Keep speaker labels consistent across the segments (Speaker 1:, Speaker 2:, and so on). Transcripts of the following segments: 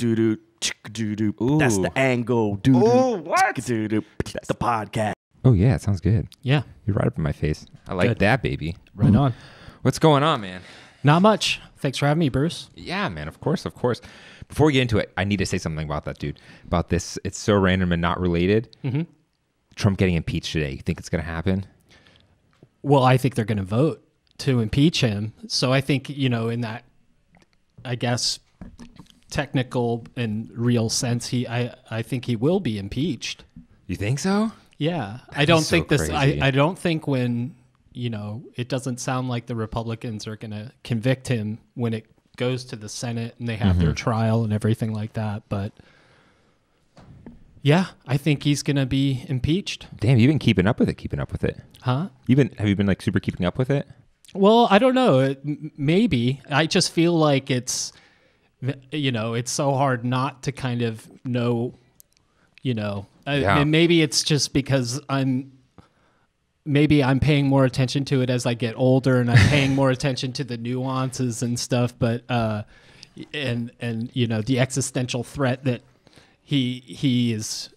Speaker 1: doo-doo, doo-doo. That's the angle. Doo-doo, what? Doo-doo. That's the podcast.
Speaker 2: Oh, yeah, it sounds good.
Speaker 3: Yeah.
Speaker 2: You're right up in my face. I like that, baby.
Speaker 3: Right on.
Speaker 2: What's going on, man?
Speaker 3: Not much. Thanks for having me, Bruce.
Speaker 2: Yeah, man, of course. Before we get into it, I need to say something about that, dude. About this. It's so random and not related.
Speaker 3: Mm-hmm.
Speaker 2: Trump getting impeached today. You think it's going to happen?
Speaker 3: Well, I think they're going to vote to impeach him. So I think, in that, I guess, technical and real sense, I think he will be impeached.
Speaker 2: You think so?
Speaker 3: Yeah. I don't think
Speaker 2: so
Speaker 3: this,
Speaker 2: crazy.
Speaker 3: I don't think when, it doesn't sound like the Republicans are going to convict him when it goes to the Senate and they have their trial and everything like that. But yeah, I think he's going to be impeached.
Speaker 2: Damn, you've been keeping up with it.
Speaker 3: Huh?
Speaker 2: Have you been like super keeping up with it?
Speaker 3: Well, I don't know. Maybe. I just feel like it's so hard not to kind of know, and maybe it's just because I'm paying more attention to it as I get older and I'm paying more attention to the nuances and stuff. But, and the existential threat that he is,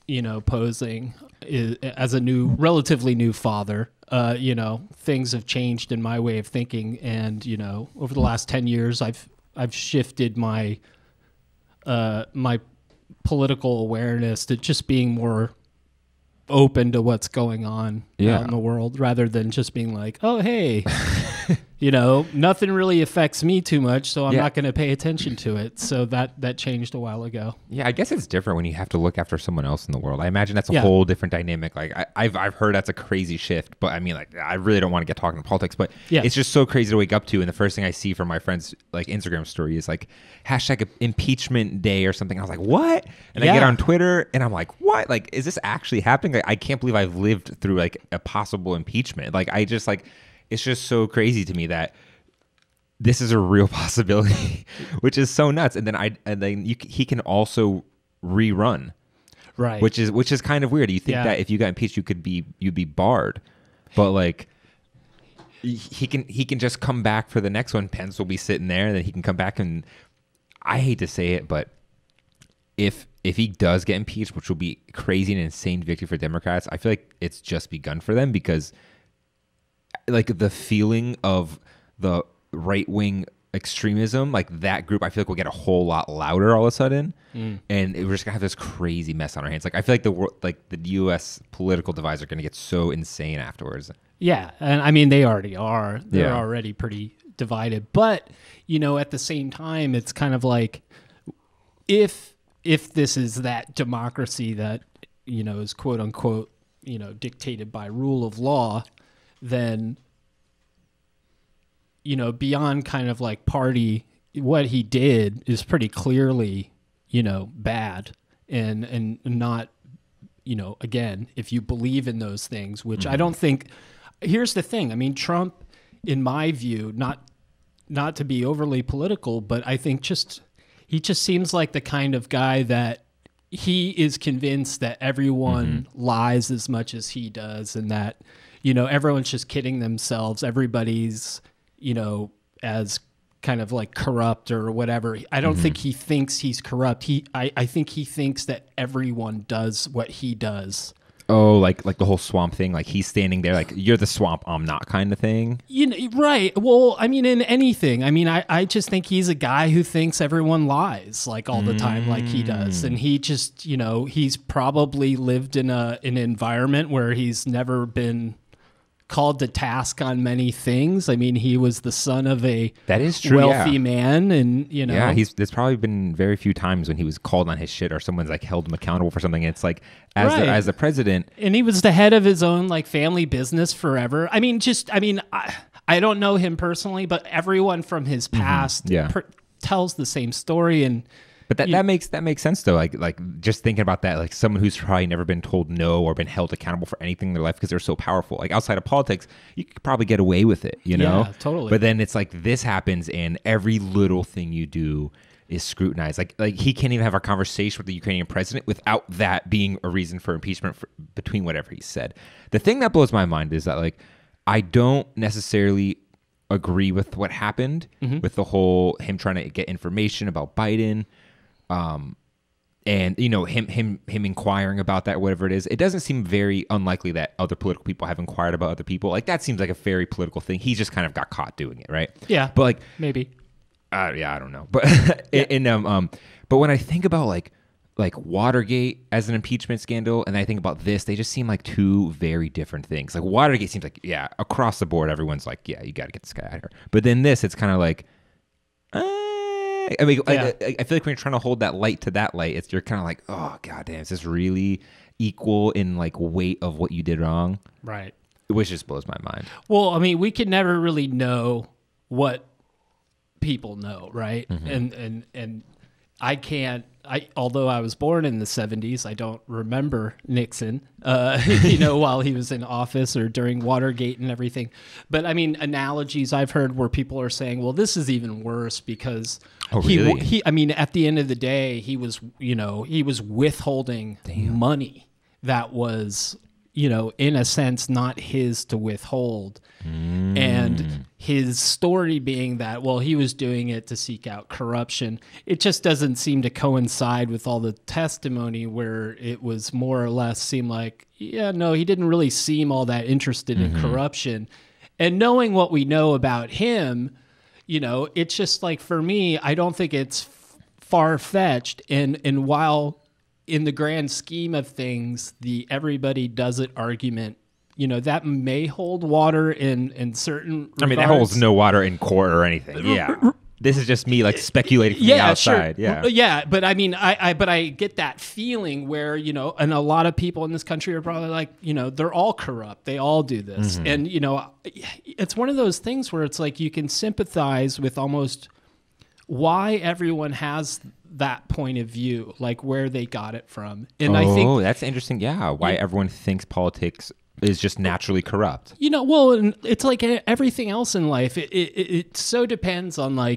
Speaker 3: posing as a relatively new father. Things have changed in my way of thinking, and over the last 10 years, I've shifted my my political awareness to just being more open to what's going on out in the world, rather than just being like, oh hey, nothing really affects me too much, so I'm not going to pay attention to it. So that changed a while ago.
Speaker 2: Yeah, I guess it's different when you have to look after someone else in the world. I imagine that's a whole different dynamic. Like I've heard that's a crazy shift, but I mean, like, I really don't want to get talking politics, but it's just so crazy to wake up to. And the first thing I see from my friend's like Instagram story is like hashtag impeachment day or something. I was like, what? And I get on Twitter and I'm like, what? Like, is this actually happening? Like, I can't believe I've lived through like a possible impeachment. Like, I just like, it's just so crazy to me that this is a real possibility, which is so nuts. And then he can also rerun,
Speaker 3: right?
Speaker 2: Which is kind of weird. You think that if you got impeached, you'd be barred, but like he can just come back for the next one. Pence will be sitting there, and then he can come back. And I hate to say it, but if he does get impeached, which will be crazy and insane victory for Democrats, I feel like it's just begun for them, because like the feeling of the right-wing extremism, like that group, I feel like will get a whole lot louder all of a sudden, and we're just gonna have this crazy mess on our hands. Like I feel like the U.S. political divides are gonna get so insane afterwards. Yeah,
Speaker 3: and I mean they already are. They're already pretty divided. But at the same time, it's kind of like if this is that democracy that is quote unquote dictated by rule of law, then beyond kind of like party, what he did is pretty clearly bad and not again, if you believe in those things, which I don't think. Here's the thing, I mean, Trump, in my view, not to be overly political, but I think he just seems like the kind of guy that he is convinced that everyone lies as much as he does, and that everyone's just kidding themselves. Everybody's, as kind of like corrupt or whatever. I don't think he thinks he's corrupt. I think he thinks that everyone does what he does.
Speaker 2: Oh, like the whole swamp thing. Like he's standing there, like you're the swamp, I'm not, kind of thing.
Speaker 3: Right. Well, I mean, in anything. I mean, I just think he's a guy who thinks everyone lies like all the time, like he does, and he just, he's probably lived in an environment where he's never been called to task on many things. I mean, he was the son of a wealthy man, and
Speaker 2: there's probably been very few times when he was called on his shit or someone's like held him accountable for something. It's like as the president,
Speaker 3: and he was the head of his own like family business forever. I mean, I don't know him personally, but everyone from his past tells the same story.
Speaker 2: But that makes sense though. Like just thinking about that, like someone who's probably never been told no or been held accountable for anything in their life because they're so powerful. Like outside of politics, you could probably get away with it,
Speaker 3: Yeah, totally.
Speaker 2: But then it's like this happens, and every little thing you do is scrutinized. Like he can't even have a conversation with the Ukrainian president without that being a reason for impeachment between whatever he said. The thing that blows my mind is that like I don't necessarily agree with what happened with the whole him trying to get information about Biden. And him inquiring about that, whatever it is, it doesn't seem very unlikely that other political people have inquired about other people. Like that seems like a very political thing. He just kind of got caught doing it, right?
Speaker 3: Yeah,
Speaker 2: but like
Speaker 3: maybe.
Speaker 2: I don't know. But but when I think about like Watergate as an impeachment scandal, and I think about this, they just seem like two very different things. Like Watergate seems like across the board, everyone's like, yeah, you got to get this guy out of here. But then this, it's kind of like. I mean, I feel like when you're trying to hold that light to that light, you're kind of like, oh, goddamn, is this really equal in like weight of what you did wrong?
Speaker 3: Right.
Speaker 2: Which just blows my mind.
Speaker 3: Well, I mean, we can never really know what people know, right? Mm-hmm. And I can't. Although I was born in the 70s, I don't remember Nixon, while he was in office or during Watergate and everything. But I mean, analogies I've heard where people are saying, well, this is even worse because he I mean, at the end of the day, he was withholding money that was, in a sense, not his to withhold. And his story being that, well, he was doing it to seek out corruption. It just doesn't seem to coincide with all the testimony where it was more or less seemed like, he didn't really seem all that interested in corruption. And knowing what we know about him, it's just like, for me, I don't think it's far-fetched. And while in the grand scheme of things, the everybody does it argument, that may hold water in certain regards.
Speaker 2: I mean, that holds no water in court or anything. Yeah. This is just me like speculating from the outside.
Speaker 3: Sure. Yeah. But I mean, I get that feeling where, and a lot of people in this country are probably like, they're all corrupt. They all do this. Mm-hmm. And, it's one of those things where it's like you can sympathize with almost why everyone has that point of view, like where they got it from. And I think
Speaker 2: that's interesting. Yeah. Why everyone thinks politics is just naturally corrupt.
Speaker 3: Well, it's like everything else in life. It so depends on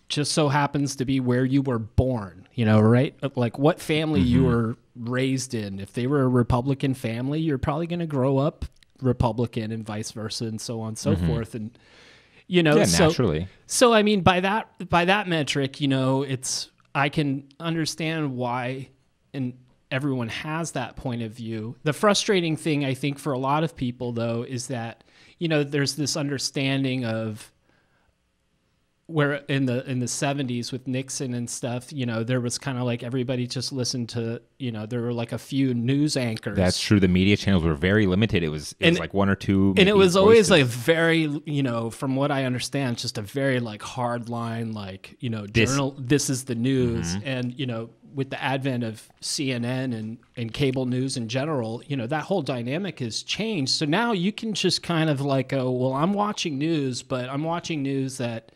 Speaker 3: just so happens to be where you were born, right? Like what family you were raised in. If they were a Republican family, you're probably going to grow up Republican and vice versa and so on and so forth. And,
Speaker 2: naturally.
Speaker 3: So, I mean, by that metric, I can understand why everyone has that point of view. The frustrating thing, I think, for a lot of people, though, is that, there's this understanding of where in the 70s with Nixon and stuff, there was kind of like everybody just listened to, there were like a few news anchors.
Speaker 2: That's true. The media channels were very limited. It was like one or two.
Speaker 3: And it was always like very, from what I understand, just a very like hard line, like, this is the news. And, with the advent of CNN and cable news in general, that whole dynamic has changed. So now you can just kind of like go, well, I'm watching news, but I'm watching news that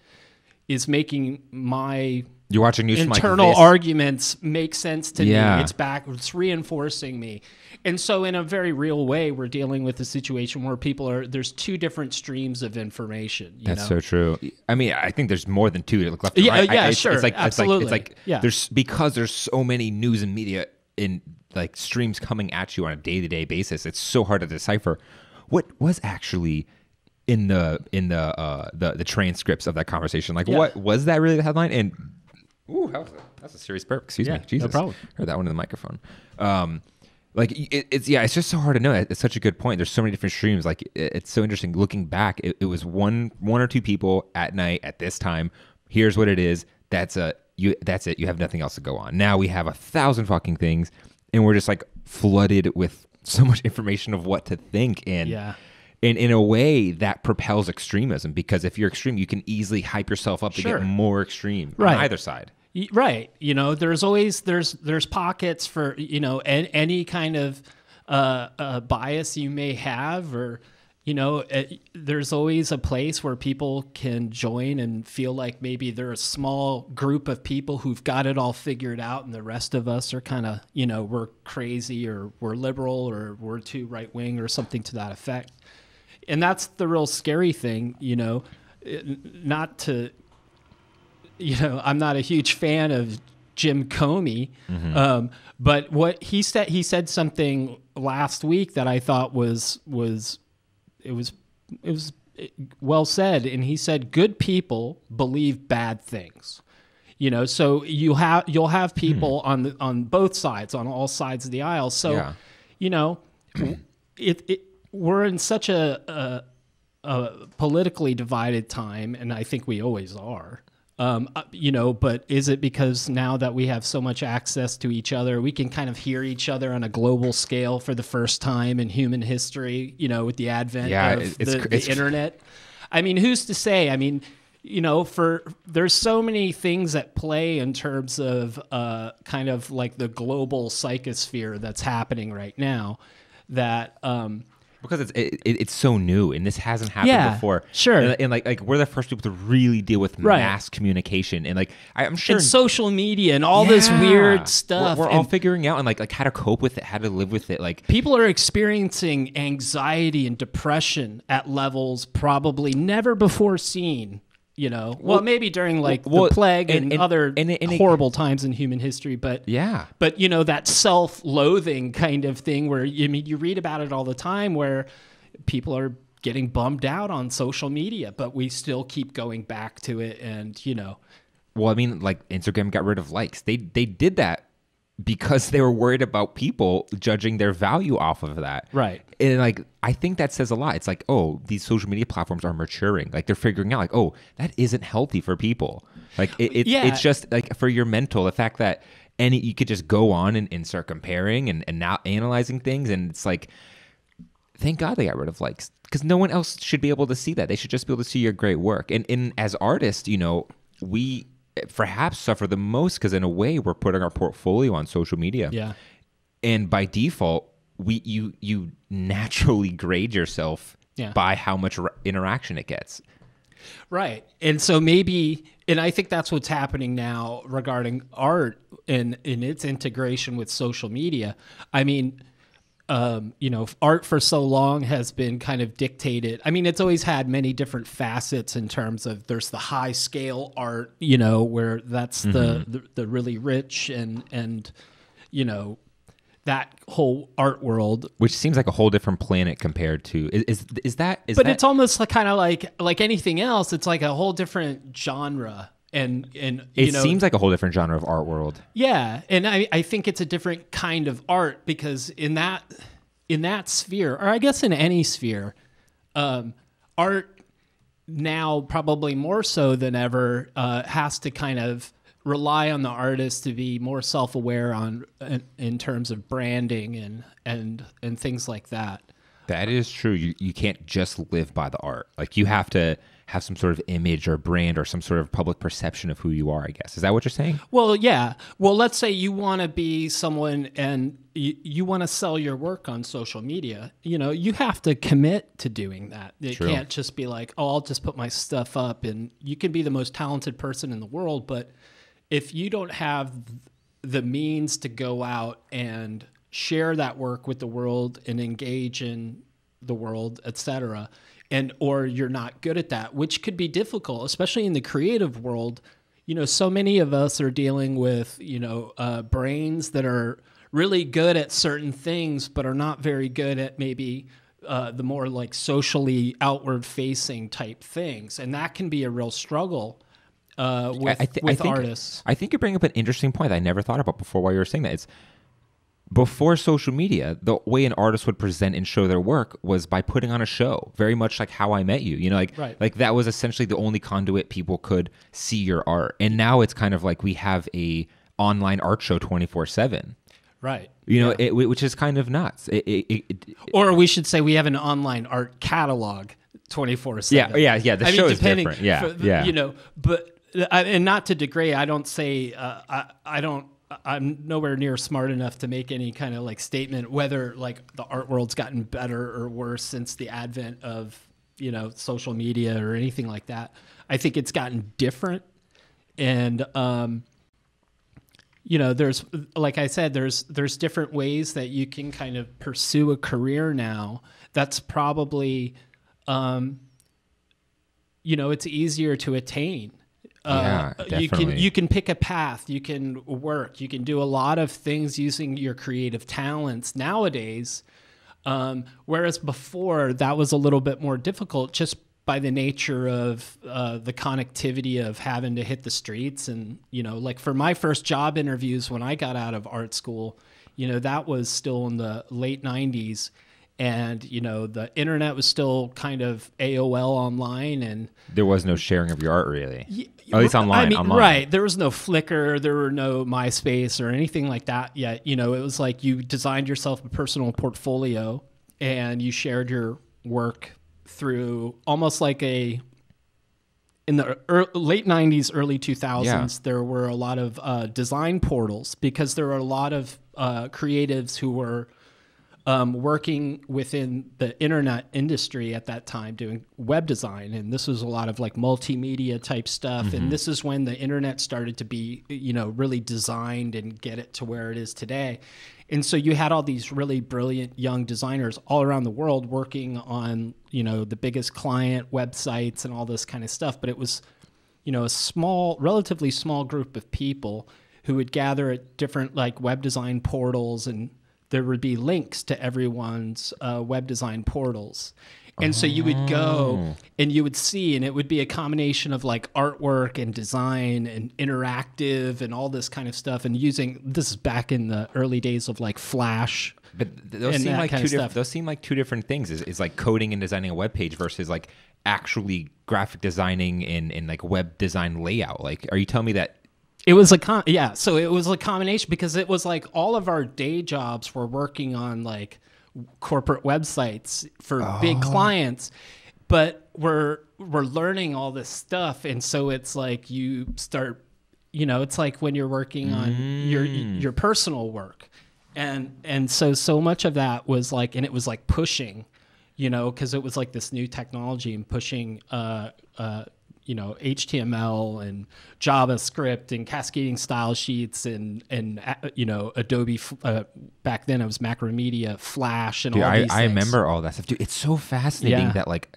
Speaker 3: is making my
Speaker 2: You're watching news
Speaker 3: internal arguments make sense to me. It's reinforcing me. And so in a very real way, we're dealing with a situation where there's two different streams of information.
Speaker 2: That's so true. I mean, I think there's more than two. Left and right.
Speaker 3: Sure.
Speaker 2: It's like,
Speaker 3: absolutely.
Speaker 2: Because there's so many news and media in like streams coming at you on a day-to-day basis. It's so hard to decipher what was actually in the transcripts of that conversation. Like, what was that really the headline? And that's a serious burp. Excuse me. Jesus.
Speaker 3: No problem.
Speaker 2: Heard that one in the microphone. It's just so hard to know. It's such a good point. There's so many different streams. Like it's so interesting looking back. It was one or two people at night at this time. Here's what it is. That's it. You have nothing else to go on. Now we have 1,000 fucking things, and we're just like flooded with so much information of what to think. And in a way that propels extremism, because if you're extreme, you can easily hype yourself up to get more extreme on either side.
Speaker 3: Right. There's always there's pockets for, any kind of bias you may have, or, there's always a place where people can join and feel like maybe they're a small group of people who've got it all figured out, and the rest of us are kind of, we're crazy, or we're liberal, or we're too right wing, or something to that effect. And that's the real scary thing, not to, I'm not a huge fan of Jim Comey, but what he said something last week that I thought was well said. And he said, good people believe bad things. So you'll have people on both sides, on all sides of the aisle. So, we're in such a politically divided time, and I think we always are. But is it because now that we have so much access to each other, we can kind of hear each other on a global scale for the first time in human history, with the advent of the internet? I mean, who's to say? I mean, there's so many things at play in terms of kind of like the global psychosphere that's happening right now that
Speaker 2: because it's so new and this hasn't happened before.
Speaker 3: Sure.
Speaker 2: And like we're the first people to really deal with mass communication and like I'm sure
Speaker 3: and social media and all this weird stuff.
Speaker 2: We're all figuring out and like how to cope with it, how to live with it. Like
Speaker 3: people are experiencing anxiety and depression at levels probably never before seen. Maybe during the plague and other horrible times in human history, but that self-loathing kind of thing where you read about it all the time where people are getting bummed out on social media, but we still keep going back to it and
Speaker 2: Well, I mean, like Instagram got rid of likes. They did that because they were worried about people judging their value off of that.
Speaker 3: Right.
Speaker 2: And like, I think that says a lot. It's like, oh, these social media platforms are maturing. Like they're figuring out like, oh, that isn't healthy for people. Like it's just like for your mental, the fact that you could just go on and start comparing and not analyzing things. And it's like, thank God they got rid of likes because no one else should be able to see that. They should just be able to see your great work. And as artists, we perhaps suffer the most because in a way we're putting our portfolio on social media.
Speaker 3: Yeah.
Speaker 2: And by default, you naturally grade yourself by how much interaction it gets.
Speaker 3: Right. And so and I think that's what's happening now regarding art and in its integration with social media. I mean, art for so long has been kind of dictated. I mean, it's always had many different facets in terms of there's the high scale art, where that's the really rich and that whole art world,
Speaker 2: which seems like a whole different planet compared to is that.
Speaker 3: But it's almost like kind of like anything else. It's like a whole different genre. And
Speaker 2: it seems like a whole different genre of art world.
Speaker 3: Yeah, and I think it's a different kind of art because in that sphere, or I guess in any sphere, art now probably more so than ever has to kind of rely on the artist to be more self-aware in terms of branding and things like that.
Speaker 2: That is true. You can't just live by the art. Like you have to have some sort of image or brand or some sort of public perception of who you are, I guess. Is that what you're saying?
Speaker 3: Well, yeah. Well, let's say you want to be someone and you want to sell your work on social media. You have to commit to doing that. It can't just be like, oh, I'll just put my stuff up. And you can be the most talented person in the world, but if you don't have the means to go out and share that work with the world and engage in the world, etc., or you're not good at that, which could be difficult, especially in the creative world. So many of us are dealing with, brains that are really good at certain things, but are not very good at maybe the more like socially outward facing type things. And that can be a real struggle with artists.
Speaker 2: I think you bring up an interesting point that I never thought about before while you were saying that. It's before social media, the way an artist would present and show their work was by putting on a show, very much like How I Met You. Like that was essentially the only conduit people could see your art. And now it's kind of like we have a online art show 24/7.
Speaker 3: Right.
Speaker 2: Which is kind of nuts.
Speaker 3: Or we should say we have an online art catalog 24/7.
Speaker 2: Yeah. The show is different. Yeah.
Speaker 3: But and not to degrade, I don't say I'm nowhere near smart enough to make any kind of like statement whether like the art world's gotten better or worse since the advent of, social media or anything like that. I think it's gotten different. And, there's, like I said, there's different ways that you can kind of pursue a career now. That's probably, it's easier to attain. You can pick a path, you can work, you can do a lot of things using your creative talents nowadays, whereas before that was a little bit more difficult just by the nature of the connectivity of having to hit the streets. And, like for my first job interviews when I got out of art school, that was still in the late 90s. And, the internet was still kind of AOL online. And
Speaker 2: there was no sharing of your art, really. At least online.
Speaker 3: Right. There was no Flickr. There were no MySpace or anything like that yet. It was like you designed yourself a personal portfolio and you shared your work through almost like in the late 90s, early 2000s, there were a lot of design portals because there were a lot of creatives who were working within the internet industry at that time doing web design. And this was a lot of like multimedia type stuff. Mm-hmm. And this is when the internet started to be, really designed and get it to where it is today. And so you had all these really brilliant young designers all around the world working on, the biggest client websites and all this kind of stuff. But it was, a relatively small group of people who would gather at different like web design portals, and there would be links to everyone's web design portals. And so you would go and you would see, and it would be a combination of like artwork and design and interactive and all this kind of stuff. And this is back in the early days of like Flash.
Speaker 2: But those seem like two different things. Is like coding and designing a web page versus like actually graphic designing in like web design layout. Like, are you telling me that?
Speaker 3: It was so it was a combination because it was like all of our day jobs were working on like corporate websites for big clients, but we're learning all this stuff. And so it's like you start, it's like when you're working on your personal work. And so much of that was like, and it was like pushing, because it was like this new technology and pushing, HTML and JavaScript and cascading style sheets and Adobe, back then it was Macromedia, Flash, and all these things.
Speaker 2: I remember all that stuff. Dude, it's so fascinating that like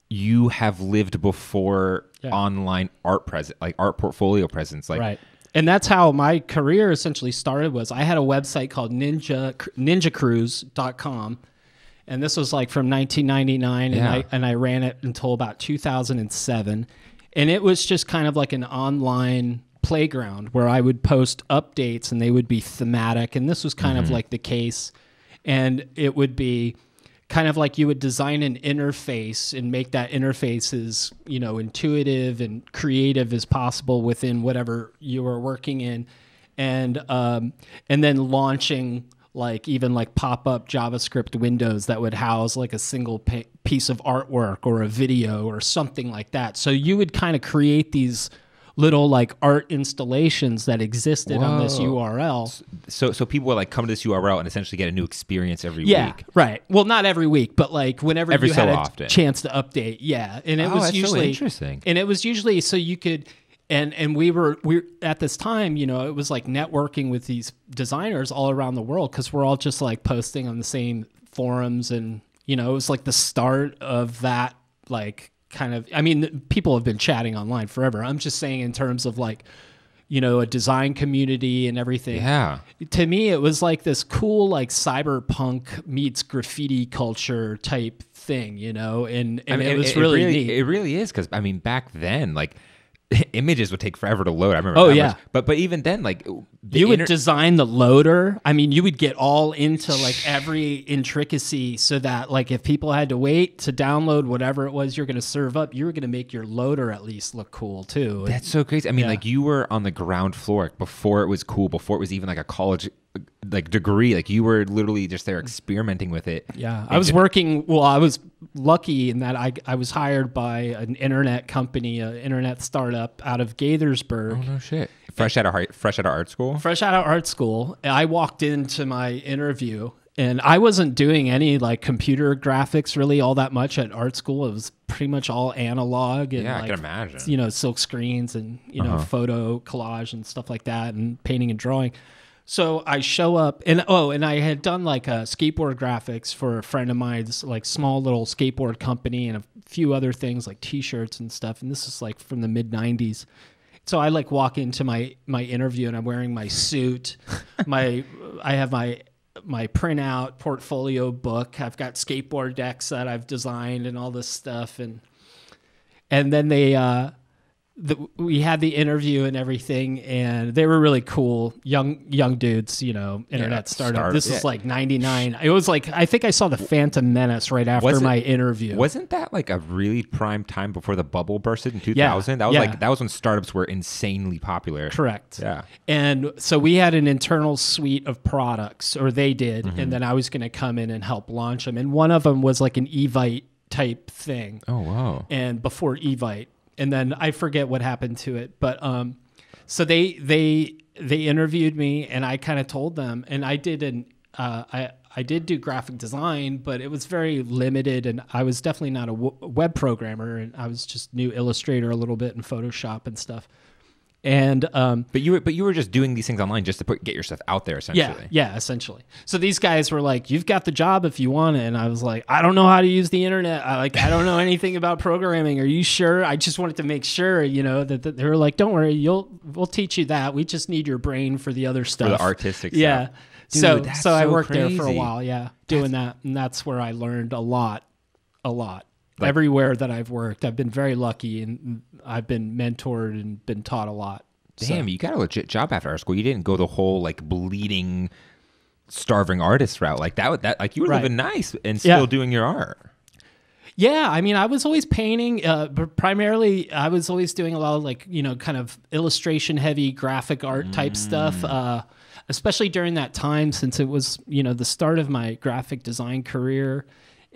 Speaker 2: you have lived before online art art portfolio presence. Like,
Speaker 3: right. And that's how my career essentially started. Was I had a website called ninjacruise.com. And this was like from 1999, and I ran it until about 2007. And it was just kind of like an online playground where I would post updates and they would be thematic. And this was kind of like the case. And it would be kind of like you would design an interface and make that interface as, intuitive and creative as possible within whatever you were working in. And then launching like even like pop-up JavaScript windows that would house like a single piece of artwork or a video or something like that. So you would kind of create these little like art installations that existed on this URL.
Speaker 2: So people would like come to this URL and essentially get a new experience every week.
Speaker 3: Right. Well, not every week, but like whenever
Speaker 2: every
Speaker 3: you
Speaker 2: so
Speaker 3: had a
Speaker 2: often.
Speaker 3: Chance to update. Yeah. And it was usually
Speaker 2: so interesting.
Speaker 3: And it was usually so you could. And we were at this time, it was like networking with these designers all around the world because we're all just like posting on the same forums. And, it was like the start of that, like kind of, people have been chatting online forever. I'm just saying in terms of like, a design community and everything.
Speaker 2: Yeah.
Speaker 3: To me, it was like this cool, like cyberpunk meets graffiti culture type thing, and it was really neat.
Speaker 2: It really is because, back then, like, images would take forever to load. I remember much. But even then, like
Speaker 3: you would design the loader. You would get all into like every intricacy so that like if people had to wait to download whatever it was you're going to serve up, you were going to make your loader at least look cool too.
Speaker 2: That's so crazy. Like you were on the ground floor before it was cool, before it was even like a college like degree. Like you were literally just there experimenting with it.
Speaker 3: Yeah. I was lucky in that I was hired by an internet company, an internet startup out of Gaithersburg.
Speaker 2: Oh no shit. Fresh out of art school?
Speaker 3: Fresh out of art school. I walked into my interview and I wasn't doing any like computer graphics really all that much at art school. It was pretty much all analog and
Speaker 2: I can imagine.
Speaker 3: Silk screens and photo collage and stuff like that and painting and drawing. So I show up and I had done like a skateboard graphics for a friend of mine's like small little skateboard company and a few other things like t-shirts and stuff. And this is like from the mid 90s. So I like walk into my interview and I'm wearing my suit. I have my printout portfolio book. I've got skateboard decks that I've designed and all this stuff. And And then we had the interview and everything, and they were really cool, young dudes, internet startup. This was like 99. It was like, I think I saw the Phantom Menace right after my interview.
Speaker 2: Wasn't that like a really prime time before the bubble bursted in 2000? That was when startups were insanely popular.
Speaker 3: Correct.
Speaker 2: Yeah.
Speaker 3: And so we had an internal suite of products, or they did, and then I was going to come in and help launch them. And one of them was like an Evite type thing.
Speaker 2: Oh, wow.
Speaker 3: And before Evite. And then I forget what happened to it, but so they interviewed me, and I kind of told them, and I did I did do graphic design, but it was very limited, and I was definitely not a web programmer, and I was just knew Illustrator a little bit and Photoshop and stuff. And
Speaker 2: but you were just doing these things online just to get your stuff out there, essentially.
Speaker 3: Yeah, essentially. So these guys were like, "You've got the job if you want it," and I was like, "I don't know how to use the internet. I don't know anything about programming. Are you sure?" I just wanted to make sure, that they were like, "Don't worry, we'll teach you that. We just need your brain for the other stuff,
Speaker 2: for the artistic stuff."
Speaker 3: Yeah.
Speaker 2: Dude,
Speaker 3: so I worked
Speaker 2: crazy.
Speaker 3: there for a while, doing that, and that's where I learned a lot. Like, everywhere that I've worked, I've been very lucky, and I've been mentored and been taught a lot.
Speaker 2: Damn, you got a legit job after art school. You didn't go the whole like bleeding, starving artist route like that. Like you were living nice and still doing your art.
Speaker 3: Yeah, I mean, I was always painting, but primarily I was always doing a lot of kind of illustration heavy graphic art type stuff. Especially during that time, since it was the start of my graphic design career.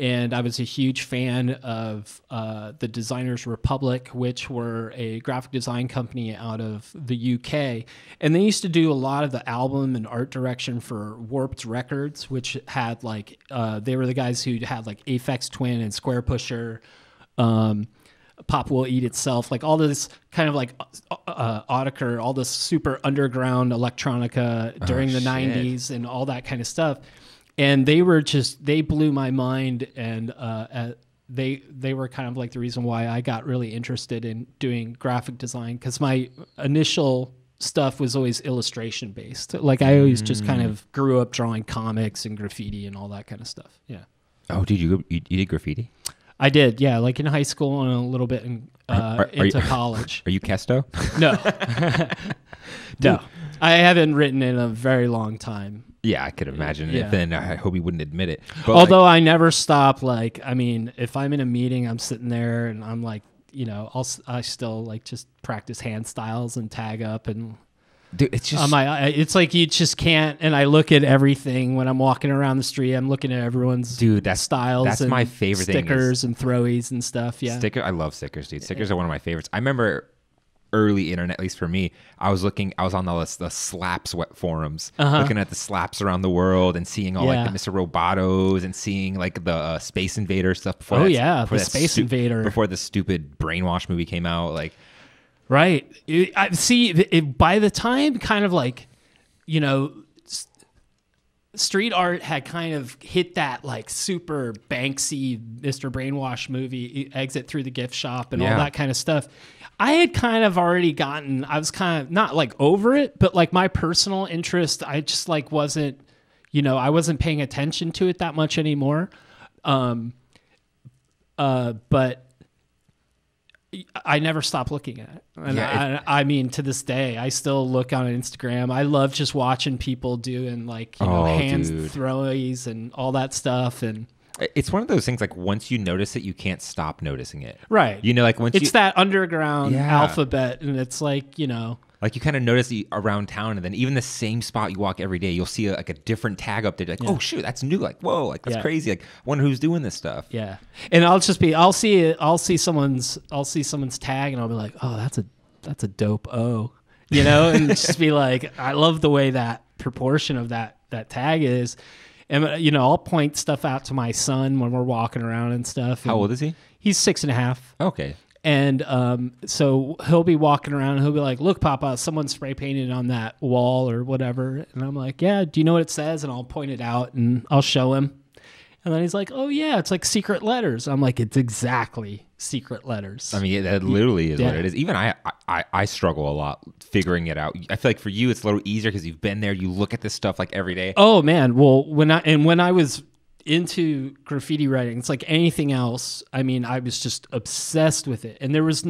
Speaker 3: And I was a huge fan of the Designers Republic, which were a graphic design company out of the UK. And they used to do a lot of the album and art direction for Warped Records, which had they were the guys who had like Aphex Twin and Square Pusher, Pop Will Eat Itself, like all this kind of like Autechre, all this super underground electronica during the 90s and all that kind of stuff. And they blew my mind, and they were kind of like the reason why I got really interested in doing graphic design, because my initial stuff was always illustration based. Like I always just kind of grew up drawing comics and graffiti and all that kind of stuff. Yeah.
Speaker 2: Oh, did you did graffiti?
Speaker 3: I did, yeah, like in high school and a little bit into college.
Speaker 2: Are you Kesto?
Speaker 3: No. No. I haven't written in a very long time.
Speaker 2: Yeah, I could imagine it. Then I hope he wouldn't admit it. But
Speaker 3: although I never stop, if I'm in a meeting, I'm sitting there and I'm like, I still like just practice hand styles and tag up and.
Speaker 2: Dude, it's just
Speaker 3: it's like you just can't. And I look at everything when I'm walking around the street. I'm looking at everyone's styles.
Speaker 2: That's
Speaker 3: and
Speaker 2: my favorite
Speaker 3: stickers and throwies and stuff. Yeah,
Speaker 2: I love stickers, dude. Stickers are one of my favorites. I remember early internet, at least for me, I was on the slaps forums, looking at the slaps around the world and seeing all like the Mr. Robotos and seeing like the Space Invader stuff before.
Speaker 3: The Space Invader
Speaker 2: before the stupid Brainwash movie came out, like.
Speaker 3: Right. I see. By the time kind of like, street art had kind of hit that like super Banksy Mr. Brainwash movie, Exit Through the Gift Shop and all that kind of stuff. I had kind of already I was kind of not like over it, but like my personal interest, I just like wasn't, I wasn't paying attention to it that much anymore. But I never stopped looking at it. And I mean, to this day, I still look on Instagram. I love just watching people doing like, hands throwies and all that stuff. And
Speaker 2: it's one of those things, like once you notice it, you can't stop noticing it.
Speaker 3: Right.
Speaker 2: Like once
Speaker 3: it's that underground alphabet, and it's like,
Speaker 2: like you kind of notice around town, and then even the same spot you walk every day, you'll see a different tag up there. Like, oh shoot, that's new. Like, whoa, like that's crazy. Like, I wonder who's doing this stuff.
Speaker 3: Yeah, and I'll see someone's tag, and I'll be like, oh, that's a dope O, and just be like, I love the way that proportion of that tag is, and I'll point stuff out to my son when we're walking around and stuff.
Speaker 2: How old is he?
Speaker 3: He's 6.5.
Speaker 2: Okay.
Speaker 3: And so he'll be walking around and he'll be like, look, Papa, someone spray painted on that wall or whatever. And I'm like, yeah, do you know what it says? And I'll point it out and I'll show him. And then he's like, oh, yeah, it's like secret letters. I'm like, it's exactly secret letters.
Speaker 2: I mean, that literally is what it is. Even I struggle a lot figuring it out. I feel like for you, it's a little easier because you've been there. You look at this stuff like every day.
Speaker 3: Oh, man. Well, when I was into graffiti writing. It's like anything else. I mean, I was just obsessed with it, and there weren't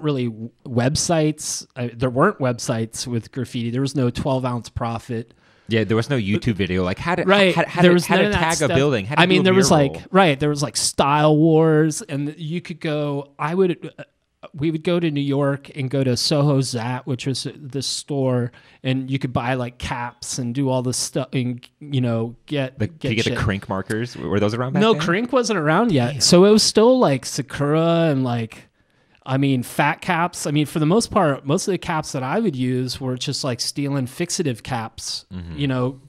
Speaker 3: really websites. There weren't websites with graffiti. There was no 12-ounce profit.
Speaker 2: Yeah, there was no YouTube video like how to tag a building.
Speaker 3: I mean, there was like Style Wars, and you could go. We would go to New York and go to Soho Zat, which was the store, and you could buy like caps and do all this stuff, and get
Speaker 2: the Crink markers. Were those around back
Speaker 3: then?
Speaker 2: No,
Speaker 3: Crink wasn't around yet. Damn. So it was still like Sakura and like, I mean, fat caps. I mean, for the most part, most of the caps that I would use were just like stealing fixative caps,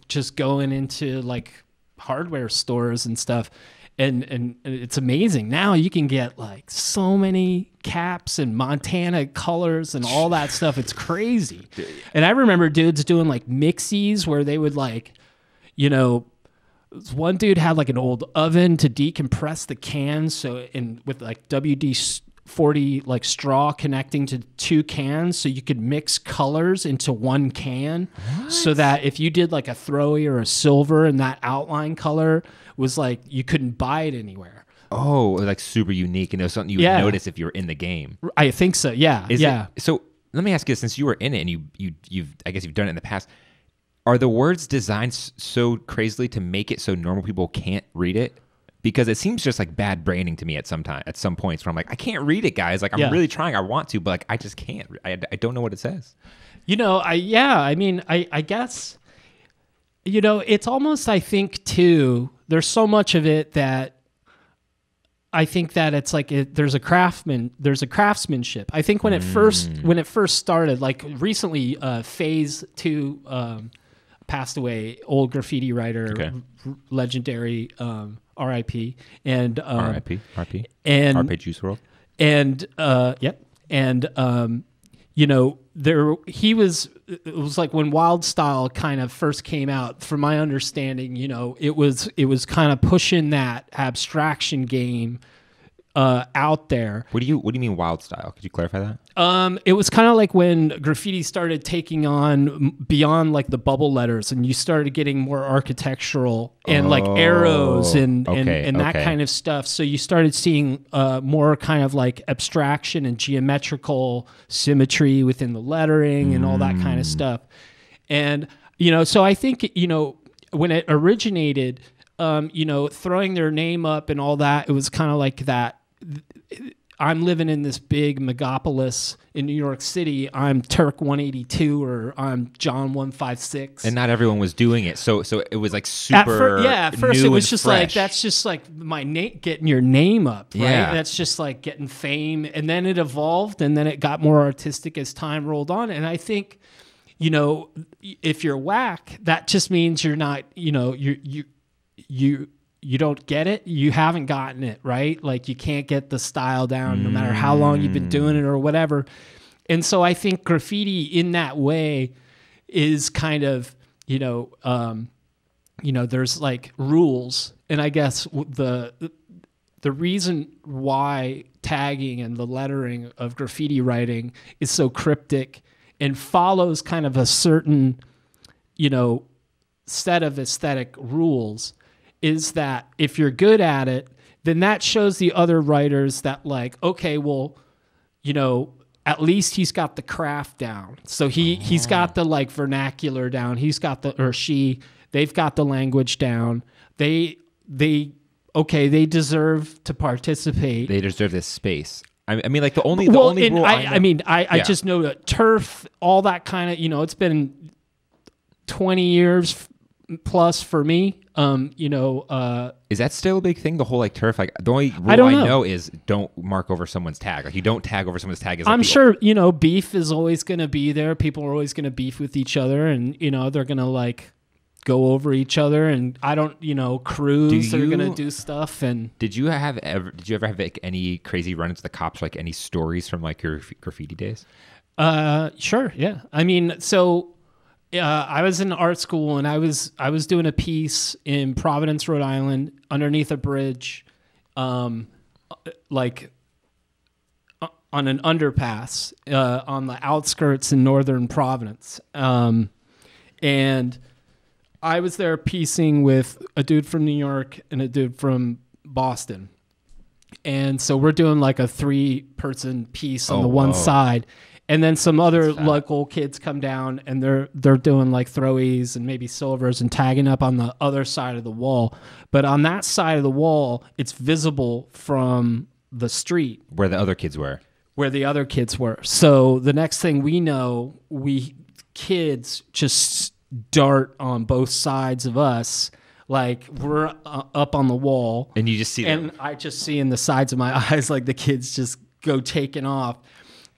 Speaker 3: just going into like hardware stores and stuff. And it's amazing. Now you can get like so many caps and Montana colors and all that stuff. It's crazy. And I remember dudes doing like mixies where they would like, one dude had like an old oven to decompress the cans. With like WD-40 like straw connecting to 2 cans, so you could mix colors into 1 can. What? So that if you did like a throwy or a silver and that outline color was like, you couldn't buy it anywhere.
Speaker 2: Oh, like super unique, and it was something you would notice if you were in the game.
Speaker 3: I think so. Yeah.
Speaker 2: So let me ask you, since you were in it and you've I guess you've done it in the past, are the words designed so crazily to make it so normal people can't read it? Because it seems just like bad branding to me at some points where I'm like, I can't read it, guys. Like I'm really trying, I want to, but like I just can't. I don't know what it says.
Speaker 3: I guess, it's almost, I think too, there's so much of it that I think that it's like there's a craftsmanship. I think when it first started, like recently, Phase 2 passed away, old graffiti writer, legendary, R.I.P. and
Speaker 2: R.I.P.
Speaker 3: and
Speaker 2: RP Juice WRLD.
Speaker 3: And it was like when Wild Style kind of first came out, from my understanding, it was kind of pushing that abstraction game out there.
Speaker 2: What do you mean Wild Style? Could you clarify that?
Speaker 3: It was kind of like when graffiti started taking on beyond like the bubble letters, and you started getting more architectural and like arrows and that kind of stuff. So you started seeing more kind of like abstraction and geometrical symmetry within the lettering and all that kind of stuff. And so I think when it originated, throwing their name up and all that, it was kind of like that. I'm living in this big megapolis in New York City. I'm Turk 182 or I'm John 156.
Speaker 2: And not everyone was doing it. So it was like super
Speaker 3: at first
Speaker 2: new
Speaker 3: it was
Speaker 2: and
Speaker 3: just
Speaker 2: fresh.
Speaker 3: like, that's just like my name, getting your name up, right? Yeah. That's just like getting fame. And then it evolved, and then it got more artistic as time rolled on. And I think, if you're whack, that just means you're not, you don't get it. You haven't gotten it, right? Like you can't get the style down no matter how long you've been doing it or whatever. And so I think graffiti in that way is kind of, there's like rules. And I guess the reason why tagging and the lettering of graffiti writing is so cryptic and follows kind of a certain, set of aesthetic rules is that if you're good at it, then that shows the other writers that like, okay, well, at least he's got the craft down. So he's got the like vernacular down. He's got they've got the language down. They deserve to participate.
Speaker 2: They deserve this space. I mean, like the only rule
Speaker 3: I just know that turf, all that kind of, it's been 20 years plus for me.
Speaker 2: Is that still a big thing? The whole like turf, like the only rule I know is don't mark over someone's tag. Like you don't tag over someone's tag.
Speaker 3: I'm sure, beef is always going to be there. People are always going to beef with each other, and, they're going to like go over each other, and crews are going to do stuff. And
Speaker 2: did you ever have like any crazy run-ins with the cops, like any stories from like your graffiti days?
Speaker 3: Sure. Yeah. I mean, so I was in art school, and I was doing a piece in Providence, Rhode Island, underneath a bridge, like on an underpass on the outskirts in northern Providence, and I was there piecing with a dude from New York and a dude from Boston. And so we're doing like a 3-person piece on the one side. And then some other local kids come down and they're doing like throwies and maybe silvers and tagging up on the other side of the wall. But on that side of the wall, it's visible from the street.
Speaker 2: Where the other kids were.
Speaker 3: So the next thing we know, kids just dart on both sides of us. Like we're up on the wall.
Speaker 2: And you just see them.
Speaker 3: And I just see in the sides of my eyes like the kids just go taking off.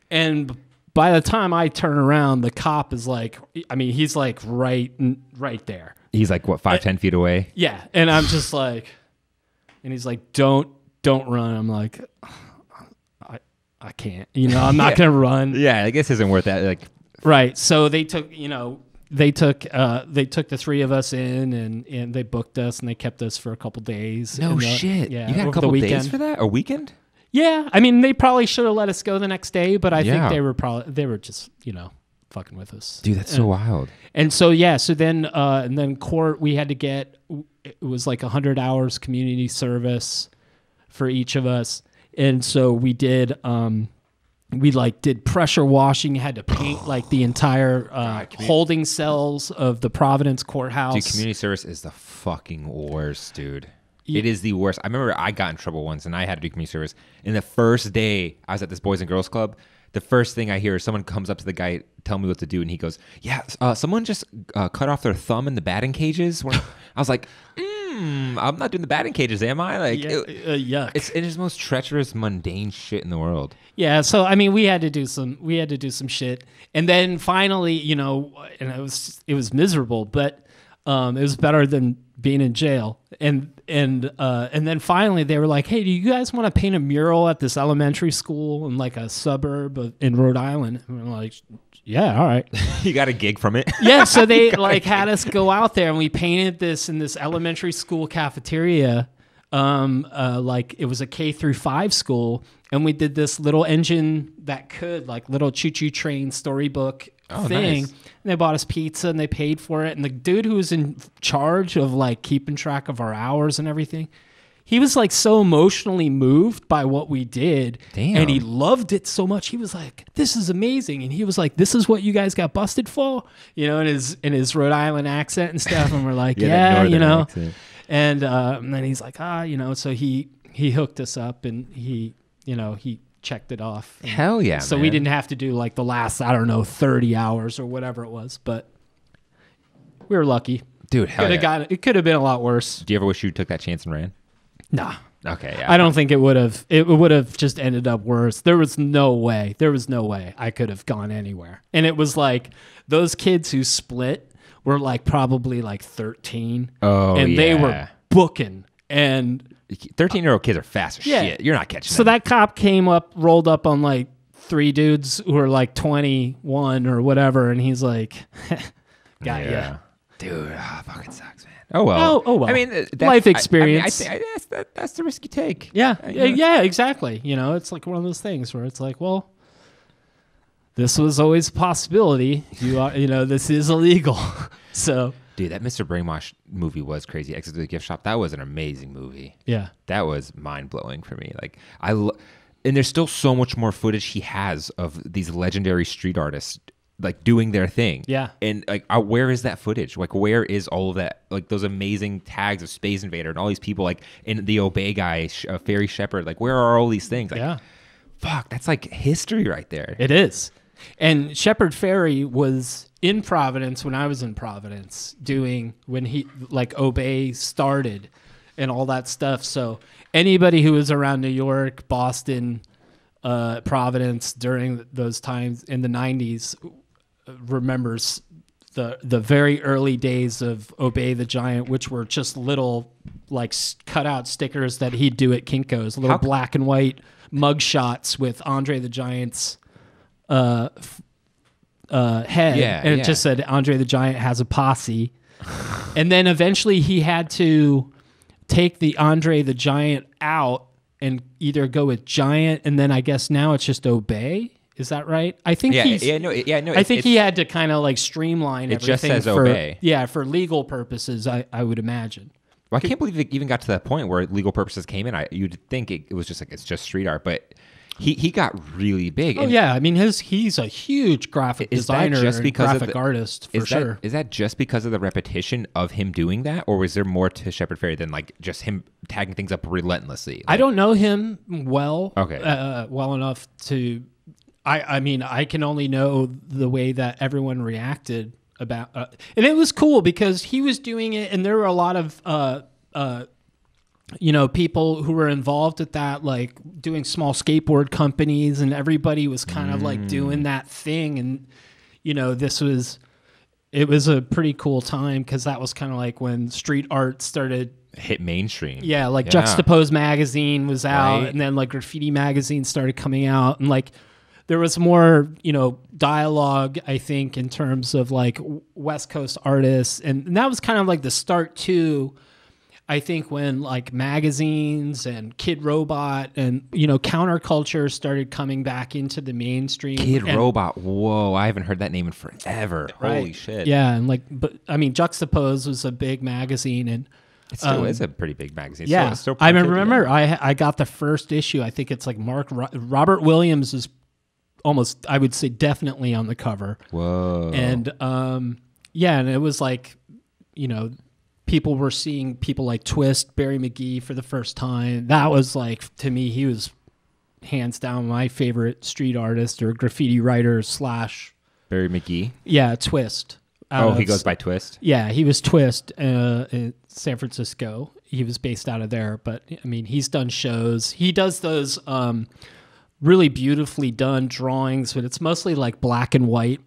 Speaker 3: And by the time I turn around, the cop is like, I mean, he's like right there.
Speaker 2: He's like, what, 5-10 feet away?
Speaker 3: Yeah. And I'm just like, and he's like, don't run. I'm like, I can't, I'm not going to run.
Speaker 2: Yeah. I guess it isn't worth that. Like,
Speaker 3: right. So they took, they took the 3 of us in and they booked us and they kept us for a couple days.
Speaker 2: No shit.
Speaker 3: Yeah.
Speaker 2: You got a couple days for that? A weekend?
Speaker 3: Yeah, I mean, they probably should have let us go the next day, but I think they were just, fucking with us.
Speaker 2: Dude, that's so wild.
Speaker 3: And so, so then court, we had to get, it was like 100 hours community service for each of us. And so we did, did pressure washing, had to paint like the entire holding cells of the Providence courthouse.
Speaker 2: Dude, community service is the fucking worst, dude. It is the worst. I remember I got in trouble once and I had to do community service. And the first day I was at this Boys and Girls Club, the first thing I hear is someone comes up to the guy, tell me what to do. And he goes, someone just cut off their thumb in the batting cages. I was like, I'm not doing the batting cages, am I? Like,
Speaker 3: yuck.
Speaker 2: It's the most treacherous, mundane shit in the world.
Speaker 3: Yeah. So, I mean, we had to do some shit. And then finally, and it was miserable, but it was better than being in jail. And then finally they were like, hey, do you guys want to paint a mural at this elementary school in like a suburb in Rhode Island? And we're like, yeah, all right.
Speaker 2: You got a gig from it?
Speaker 3: Yeah, so they had us go out there and we painted this in this elementary school cafeteria. Like it was a K-5 school, and we did this little engine that could, like little choo-choo train storybook thing.
Speaker 2: Nice.
Speaker 3: And they bought us pizza and they paid for it. And the dude who was in charge of like keeping track of our hours and everything, he was like so emotionally moved by what we did.
Speaker 2: Damn.
Speaker 3: And he loved it so much. He was like, this is amazing. And he was like, this is what you guys got busted for? In his Rhode Island accent and stuff. And we're like, accent. And then he's like, so he hooked us up and he checked it off.
Speaker 2: Hell yeah.
Speaker 3: So
Speaker 2: man.
Speaker 3: we didn't have to do like the last, 30 hours or whatever it was, but we were lucky.
Speaker 2: Dude, hell yeah.
Speaker 3: It could have been a lot worse.
Speaker 2: Do you ever wish you took that chance and ran?
Speaker 3: Nah.
Speaker 2: Okay, yeah.
Speaker 3: I don't think it would have. It would have just ended up worse. There was no way I could have gone anywhere. And it was like those kids who split were like probably like 13.
Speaker 2: Oh,
Speaker 3: and they were booking. And
Speaker 2: 13-year-old kids are fast as shit. You're not catching them.
Speaker 3: So that cop rolled up on like 3 dudes who were like 21 or whatever, and he's like, got ya.
Speaker 2: Dude, fucking sucks, man. Oh well.
Speaker 3: Oh well.
Speaker 2: I mean,
Speaker 3: life experience.
Speaker 2: I think that's the risk you take.
Speaker 3: Yeah, yeah, exactly. It's like one of those things where it's like, well, this was always a possibility. This is illegal. So,
Speaker 2: dude, that Mr. Brainwash movie was crazy. Exit to the Gift Shop. That was an amazing movie.
Speaker 3: Yeah,
Speaker 2: that was mind blowing for me. Like and there's still so much more footage he has of these legendary street artists like doing their thing.
Speaker 3: Yeah.
Speaker 2: And like, where is that footage? Like, where is all of that? Like those amazing tags of Space Invader and all these people, like in the Obey guy, Ferry Shepherd. Like, where are all these things? Like,
Speaker 3: yeah.
Speaker 2: Fuck, that's like history right there.
Speaker 3: It is. And Shepard Fairey was in Providence when I was in Providence when he like Obey started and all that stuff. So anybody who was around New York, Boston, Providence during those times in the 90s remembers the very early days of Obey the Giant, which were just little like cutout stickers that he'd do at Kinko's, little black and white mug shots with Andre the Giant's head, and it just said Andre the Giant has a posse. And then eventually he had to take the Andre the Giant out and either go with Giant, and then I guess now it's just Obey. Is that right? I think
Speaker 2: no.
Speaker 3: I think he had to kind of like streamline everything.
Speaker 2: It just says
Speaker 3: for,
Speaker 2: obey.
Speaker 3: Yeah, for legal purposes, I would imagine.
Speaker 2: Well, I can't believe it even got to that point where legal purposes came in. You'd think it was just like it's just street art, but he got really big.
Speaker 3: Oh yeah, I mean he's a huge graphic designer and graphic artist for sure.
Speaker 2: Is that just because of the repetition of him doing that, or was there more to Shepard Fairey than like just him tagging things up relentlessly? Like,
Speaker 3: I don't know him well,
Speaker 2: okay,
Speaker 3: well enough to. I mean, I can only know the way that everyone reacted about, and it was cool because he was doing it, and there were a lot of people who were involved at that, like doing small skateboard companies, and everybody was kind of like doing that thing. And, it was a pretty cool time because that was kind of like when street art started
Speaker 2: hit mainstream.
Speaker 3: Yeah. Like Juxtapose magazine was out, right. And then like Graffiti magazine started coming out, and like there was more, dialogue, I think, in terms of like West Coast artists. And that was kind of like the start too, I think, when like magazines and Kid Robot and, counterculture started coming back into the mainstream.
Speaker 2: Robot. Whoa. I haven't heard that name in forever.
Speaker 3: Right.
Speaker 2: Holy shit.
Speaker 3: Yeah. And like, but I mean, Juxtapose was a big magazine, and
Speaker 2: it still is a pretty big magazine.
Speaker 3: Yeah.
Speaker 2: Still
Speaker 3: I remember I got the first issue. I think it's like Robert Williams is almost, I would say, definitely on the cover.
Speaker 2: Whoa.
Speaker 3: And and it was like, people were seeing people like Twist, Barry McGee for the first time. That was like, to me, he was hands down my favorite street artist or graffiti writer /
Speaker 2: Barry McGee?
Speaker 3: Yeah, Twist.
Speaker 2: He goes by Twist?
Speaker 3: Yeah, he was Twist in San Francisco. He was based out of there. But, I mean, he's done shows. He does those really beautifully done drawings, but it's mostly like black and white.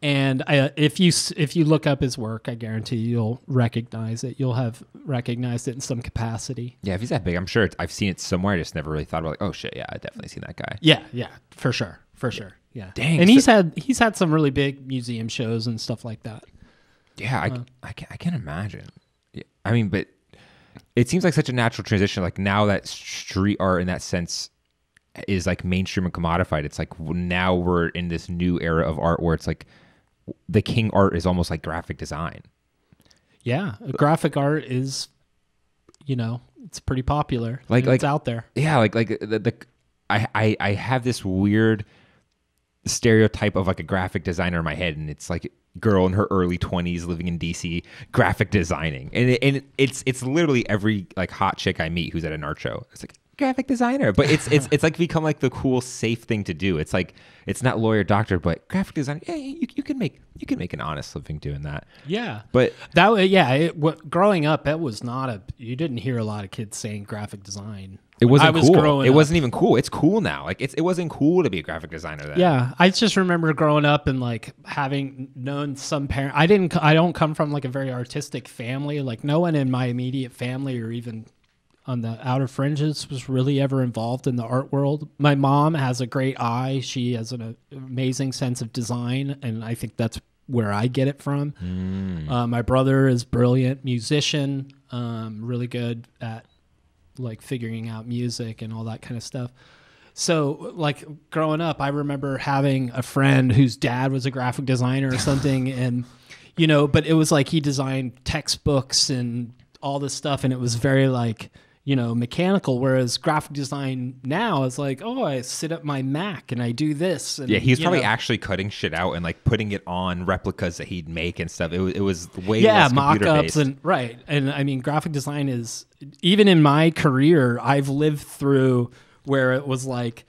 Speaker 3: And if you look up his work, I guarantee you'll recognize it. You'll have recognized it in some capacity.
Speaker 2: Yeah, if he's that big, I'm sure I've seen it somewhere. I just never really thought about like, oh shit, yeah, I've definitely seen that guy.
Speaker 3: Yeah, for sure. Yeah.
Speaker 2: Dang.
Speaker 3: And he's had some really big museum shows and stuff like that.
Speaker 2: Yeah, I can't imagine. Yeah, I mean, but it seems like such a natural transition. Like now that street art in that sense is like mainstream and commodified. It's like now we're in this new era of art where it's like the king art is almost like graphic design.
Speaker 3: Yeah, graphic art is, it's pretty popular.
Speaker 2: Like
Speaker 3: it's out there.
Speaker 2: Yeah, I have this weird stereotype of like a graphic designer in my head, and it's like a girl in her early 20s living in DC, graphic designing, and it's literally every like hot chick I meet who's at an art show. It's like graphic designer, but it's like become like the cool safe thing to do. It's like it's not lawyer doctor, but graphic designer. Yeah, you can make an honest living doing that.
Speaker 3: Yeah,
Speaker 2: but
Speaker 3: growing up, it was not you didn't hear a lot of kids saying graphic design.
Speaker 2: It wasn't cool. It wasn't even cool. It's cool now. Like it wasn't cool to be a graphic designer then.
Speaker 3: Yeah, I just remember growing up and like having known some parents. I don't come from like a very artistic family. Like no one in my immediate family or even on the outer fringes was really ever involved in the art world. My mom has a great eye. She has an amazing sense of design, and I think that's where I get it from. My brother is brilliant musician, really good at like figuring out music and all that kind of stuff. So like growing up, I remember having a friend whose dad was a graphic designer or something, and but it was like he designed textbooks and all this stuff, and it was very like mechanical, whereas graphic design now is like, oh, I sit at my Mac and I do this. And,
Speaker 2: yeah, he's probably actually cutting shit out and like putting it on replicas that he'd make and stuff. It was way less
Speaker 3: mock-ups and right. And I mean, graphic design is, even in my career, I've lived through where it was like,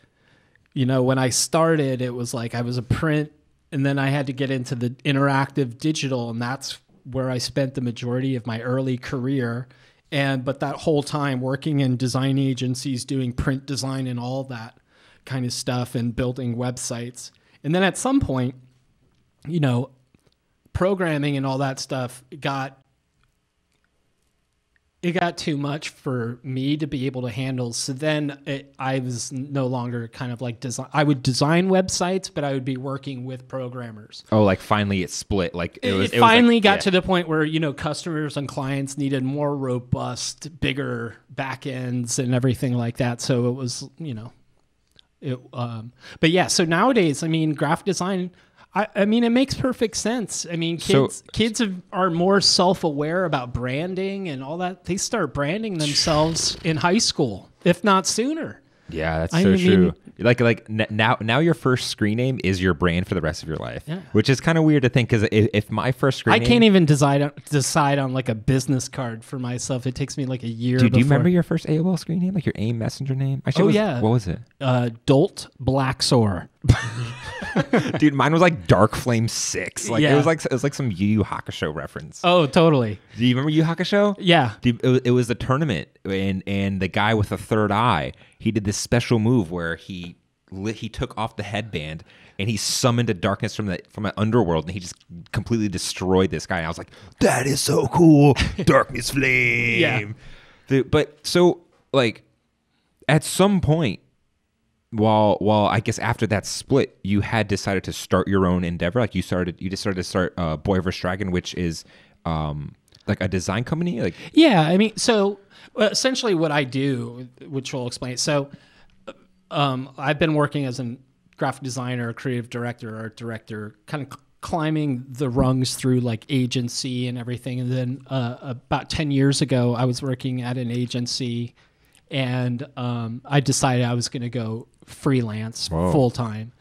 Speaker 3: when I started, it was like I was a print, and then I had to get into the interactive digital, and that's where I spent the majority of my early career. But that whole time working in design agencies, doing print design and all that kind of stuff and building websites. And then at some point, programming and all that stuff got too much for me to be able to handle. So then I was no longer kind of like design. I would design websites, but I would be working with programmers.
Speaker 2: Oh, like finally it split. Like it
Speaker 3: finally got to the point where, customers and clients needed more robust, bigger back ends and everything like that. So it was, But yeah, so nowadays, I mean, graphic design, I mean, it makes perfect sense. I mean, kids are more self-aware about branding and all that. They start branding themselves in high school, if not sooner.
Speaker 2: Yeah, that's so true. Like now your first screen name is your brand for the rest of your life, which is kind of weird to think, because if my first screen name,
Speaker 3: can't even decide on like a business card for myself. It takes me like a year.
Speaker 2: Dude, do you remember your first AOL screen name, like your AIM Messenger name? Actually, what was it?
Speaker 3: Dolt Blacksore.
Speaker 2: Dude, mine was like Dark Flame 6. Like it was like some Yu Yu Hakusho reference.
Speaker 3: Oh, totally.
Speaker 2: Do you remember Yu Yu Hakusho?
Speaker 3: Yeah.
Speaker 2: Dude, it was the tournament, and the guy with the third eye, he did this special move where he took off the headband and he summoned a darkness from an underworld, and he just completely destroyed this guy. And I was like, that is so cool. Darkness flame.
Speaker 3: Yeah.
Speaker 2: Dude, but so like at some point, while I guess after that split, you had decided to start your own endeavor. Like you decided to start Boy vs. Dragon, which is like a design company. Like,
Speaker 3: yeah, I mean, so essentially what I do, which we'll explain. So I've been working as a graphic designer, creative director, art director, kind of climbing the rungs through like agency and everything. And then about 10 years ago, I was working at an agency, and I decided I was going to go freelance full time,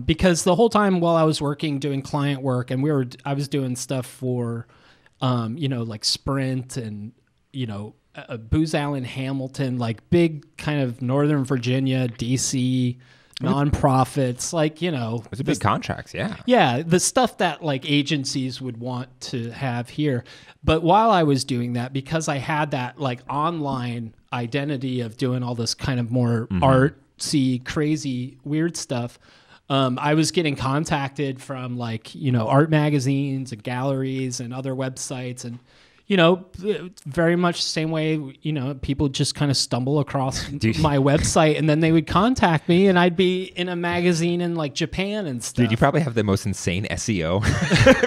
Speaker 3: because the whole time while I was working doing client work, and I was doing stuff for like Sprint and Booz Allen Hamilton, like big kind of Northern Virginia, DC nonprofits, like
Speaker 2: it's a big contracts.
Speaker 3: Yeah, the stuff that like agencies would want to have here. But while I was doing that, because I had that like online identity of doing all this kind of more artsy, crazy, weird stuff, I was getting contacted from like art magazines and galleries and other websites, and very much the same way, people just kind of stumble across my website, and then they would contact me, and I'd be in a magazine in like Japan and stuff.
Speaker 2: Dude, you probably have the most insane SEO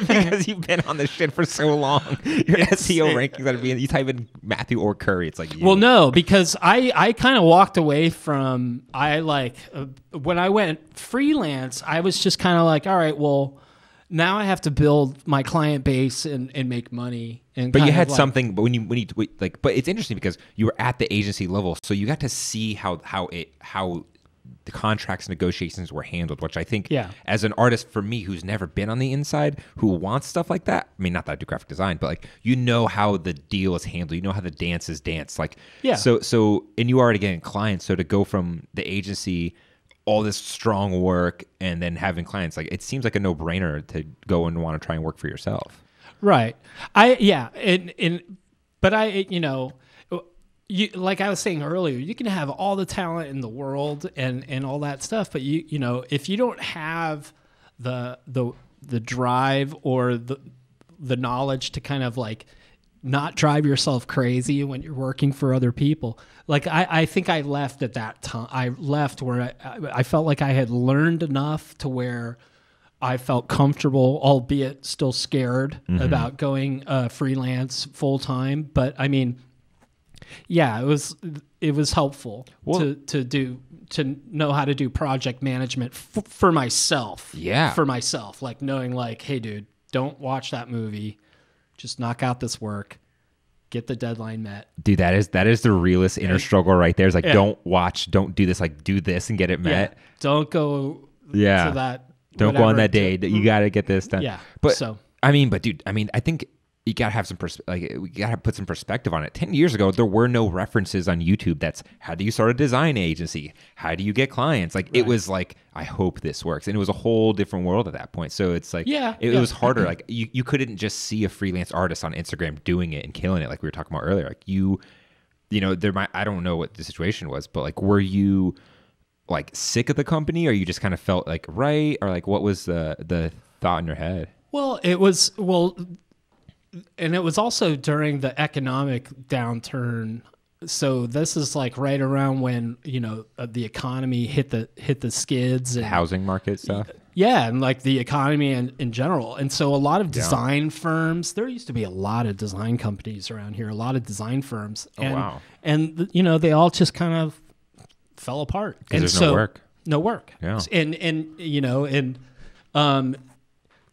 Speaker 2: because you've been on this shit for so long. Your SEO rankings that you type in Mathew or Curry, it's like you.
Speaker 3: Well, no, because I kind of walked away from, when I went freelance, I was just kind of like, all right, well, now I have to build my client base and make money.
Speaker 2: But you had something. But but it's interesting because you were at the agency level, so you got to see how the contracts negotiations were handled. Which I think, as an artist, for me, who's never been on the inside, who wants stuff like that. I mean, not that I do graphic design, but like how the deal is handled. You know how the dance is danced. Like So and you already getting clients. So to go from the agency, all this strong work, and then having clients, like it seems like a no-brainer to go and want to try and work for yourself.
Speaker 3: Right. But like I was saying earlier, you can have all the talent in the world and all that stuff, but if you don't have the drive or the knowledge to kind of like not drive yourself crazy when you're working for other people. Like I think I left at that time. I left where I felt like I had learned enough to where I felt comfortable, albeit still scared about going freelance full time. But I mean, yeah, it was helpful to know how to do project management for myself.
Speaker 2: Yeah,
Speaker 3: for myself, like knowing like, hey, dude, don't watch that movie. Just knock out this work, get the deadline met.
Speaker 2: Dude, that is the realest inner struggle right there. It's like, don't do this, like do this and get it met.
Speaker 3: Don't go to that.
Speaker 2: Don't go on that day. You got to get this done.
Speaker 3: Yeah.
Speaker 2: But dude, I think you got to have we got to put some perspective on it. 10 years ago, there were no references on YouTube. That's how do you start a design agency? How do you get clients? Like it was like, I hope this works. And it was a whole different world at that point. So it's like, it was harder. Like you couldn't just see a freelance artist on Instagram doing it and killing it. Like we were talking about earlier, like I don't know what the situation was, but like, were you like sick of the company, or you just kind of felt like right, or like what was the thought in your head?
Speaker 3: Well, and it was also during the economic downturn. So this is like right around when the economy hit the skids, and
Speaker 2: housing market stuff.
Speaker 3: Yeah, and like the economy in general. And so a lot of design firms. There used to be a lot of design companies around here. A lot of design firms.
Speaker 2: And,
Speaker 3: And they all just kind of fell apart.
Speaker 2: Because there's no work.
Speaker 3: no work.
Speaker 2: Yeah.
Speaker 3: And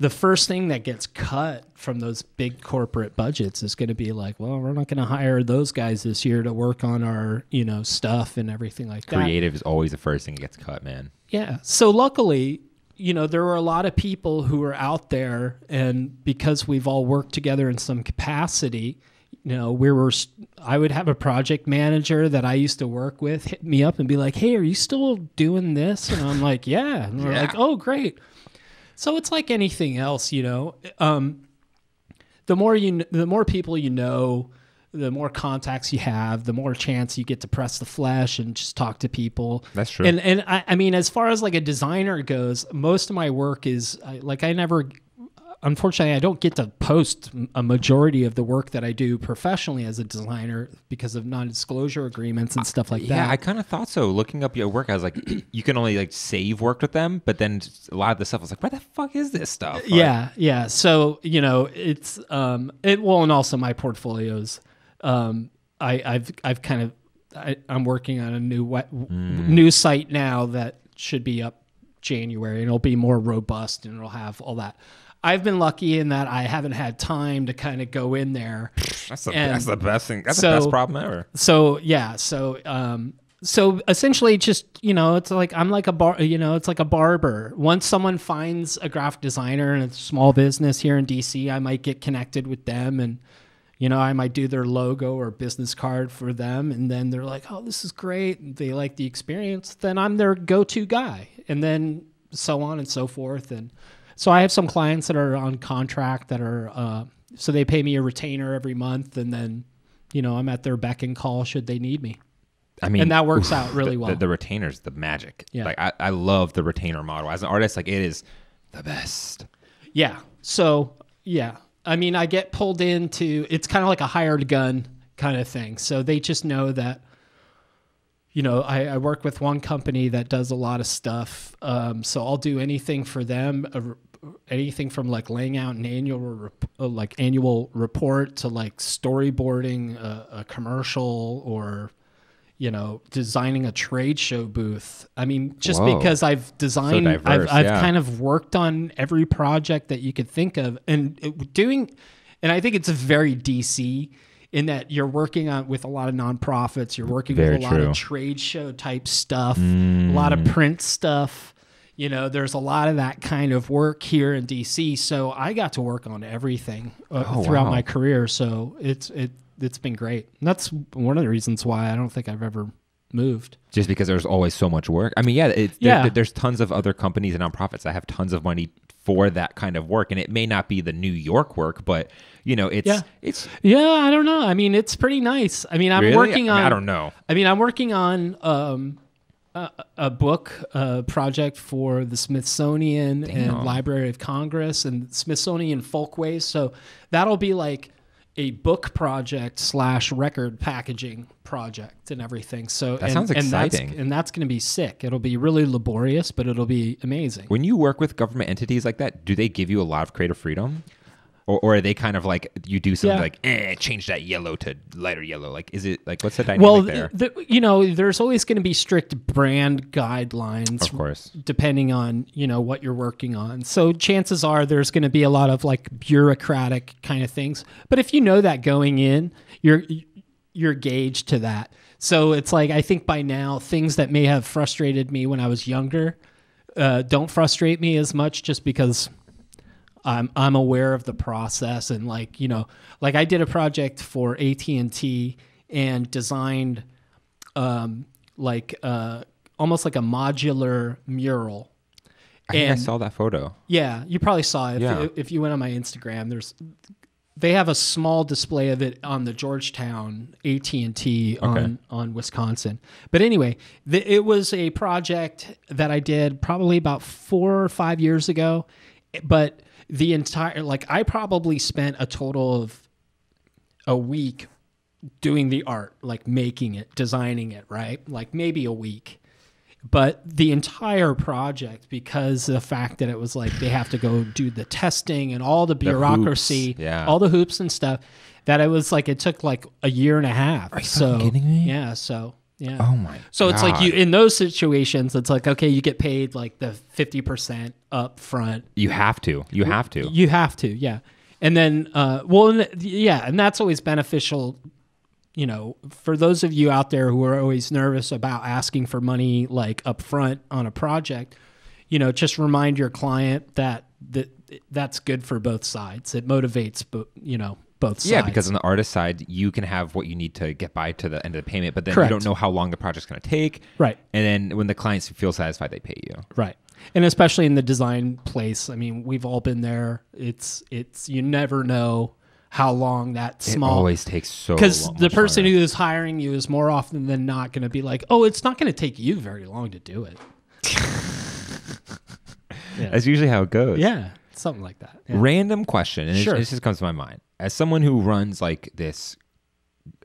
Speaker 3: the first thing that gets cut from those big corporate budgets is going to be like, well, we're not going to hire those guys this year to work on our, stuff and everything like that.
Speaker 2: Creative is always the first thing that gets cut, man.
Speaker 3: Yeah. So luckily, there were a lot of people who were out there, and because we've all worked together in some capacity, I would have a project manager that I used to work with hit me up and be like, hey, are you still doing this? And I'm like, yeah. And we're like, oh, great. So it's like anything else, the more people the more contacts you have, the more chance you get to press the flesh and just talk to people.
Speaker 2: That's true.
Speaker 3: And I mean, as far as like a designer goes, most of my work is unfortunately, I don't get to post a majority of the work that I do professionally as a designer because of non-disclosure agreements and stuff like that.
Speaker 2: Yeah, I kind of thought so. Looking up your work, I was like, you can only like say you've worked with them, but then a lot of the stuff I was like, what the fuck is this stuff?
Speaker 3: Yeah. So, it's and also my portfolios. I'm working on a new site now that should be up January, and it'll be more robust and it'll have all that. I've been lucky in that I haven't had time to kind of go in there.
Speaker 2: That's the best thing. That's the best problem ever.
Speaker 3: So yeah. So essentially, just it's like I'm like it's like a barber. Once someone finds a graphic designer in a small business here in DC, I might get connected with them, and I might do their logo or business card for them, and then they're like, "Oh, this is great." And they like the experience. Then I'm their go-to guy, and then so on and so forth. And so I have some clients that are on contract that are, so they pay me a retainer every month, and then, I'm at their beck and call should they need me. I mean, and that works out really well.
Speaker 2: The retainer's the magic.
Speaker 3: Yeah.
Speaker 2: Like I love the retainer model. As an artist, like it is the best.
Speaker 3: Yeah. So yeah, I mean, I get pulled into, it's kind of like a hired gun kind of thing. So they just know that, I work with one company that does a lot of stuff. So I'll do anything for them, anything from like laying out an annual report to like storyboarding a commercial or, designing a trade show booth. I mean, just because I've designed, so diverse, I've kind of worked on every project that you could think of and I think it's a very DC in that you're working with a lot of nonprofits, you're working with a lot of trade show type stuff, a lot of print stuff. There's a lot of that kind of work here in DC. So I got to work on everything throughout my career. So it's been great. And that's one of the reasons why I don't think I've ever moved. Just
Speaker 2: because there's always so much work. I mean, there's tons of other companies and nonprofits that have tons of money for that kind of work, and it may not be the New York work, but it's
Speaker 3: I don't know. I mean, it's pretty nice. I mean, I'm working on.
Speaker 2: I don't know.
Speaker 3: I mean, I'm working on a book project for the Smithsonian and Library of Congress and Smithsonian Folkways. So that'll be like a book project / record packaging project and everything. So
Speaker 2: that sounds exciting.
Speaker 3: And that's going to be sick. It'll be really laborious, but it'll be amazing.
Speaker 2: When you work with government entities like that, do they give you a lot of creative freedom? Or are they kind of like, you do something like, change that yellow to lighter yellow? Like, is it like, what's the dynamic there?
Speaker 3: There's always going to be strict brand guidelines,
Speaker 2: of course,
Speaker 3: depending on, what you're working on. So chances are there's going to be a lot of like bureaucratic kind of things. But if you know that going in, you're gauged to that. So it's like, I think by now, things that may have frustrated me when I was younger don't frustrate me as much just because I'm aware of the process. And like I did a project for AT&T and designed almost like a modular mural.
Speaker 2: I think I saw that photo.
Speaker 3: Yeah, you probably saw it. If you went on my Instagram, they have a small display of it on the Georgetown AT&T on Wisconsin. But anyway, it was a project that I did probably about 4 or 5 years ago, but the entire, I probably spent a total of a week doing the art, making it, designing it, right? Maybe a week. But the entire project, because of the fact that it was they have to go do the testing and all the bureaucracy, all the hoops and stuff, that it was it took a year and a half.
Speaker 2: Are you kidding me?
Speaker 3: Yeah, so Yeah.
Speaker 2: Oh my!
Speaker 3: So
Speaker 2: God.
Speaker 3: it's like you in those situations, it's like okay, you get paid like the 50% up front.
Speaker 2: You have to. You have to.
Speaker 3: You have to. Yeah. And then, and that's always beneficial. You know, for those of you out there who are always nervous about asking for money like up front on a project, you know, just remind your client that's good for both sides. It motivates, both sides.
Speaker 2: Yeah, because on the artist side, you can have what you need to get by to the end of the payment, but then
Speaker 3: Correct.
Speaker 2: you don't know how long the project's going to take.
Speaker 3: Right.
Speaker 2: And then when the clients feel satisfied, they pay you.
Speaker 3: Right. And especially in the design place, I mean, we've all been there. It's you never know how long that small.
Speaker 2: It always takes so long.
Speaker 3: Because the person who is hiring you is more often than not going to be like, oh, it's not going to take you very long to do it. Yeah.
Speaker 2: That's usually how it goes.
Speaker 3: Yeah, something like that. Yeah.
Speaker 2: Random question, and
Speaker 3: Sure.
Speaker 2: it just comes to my mind. As someone who runs like this,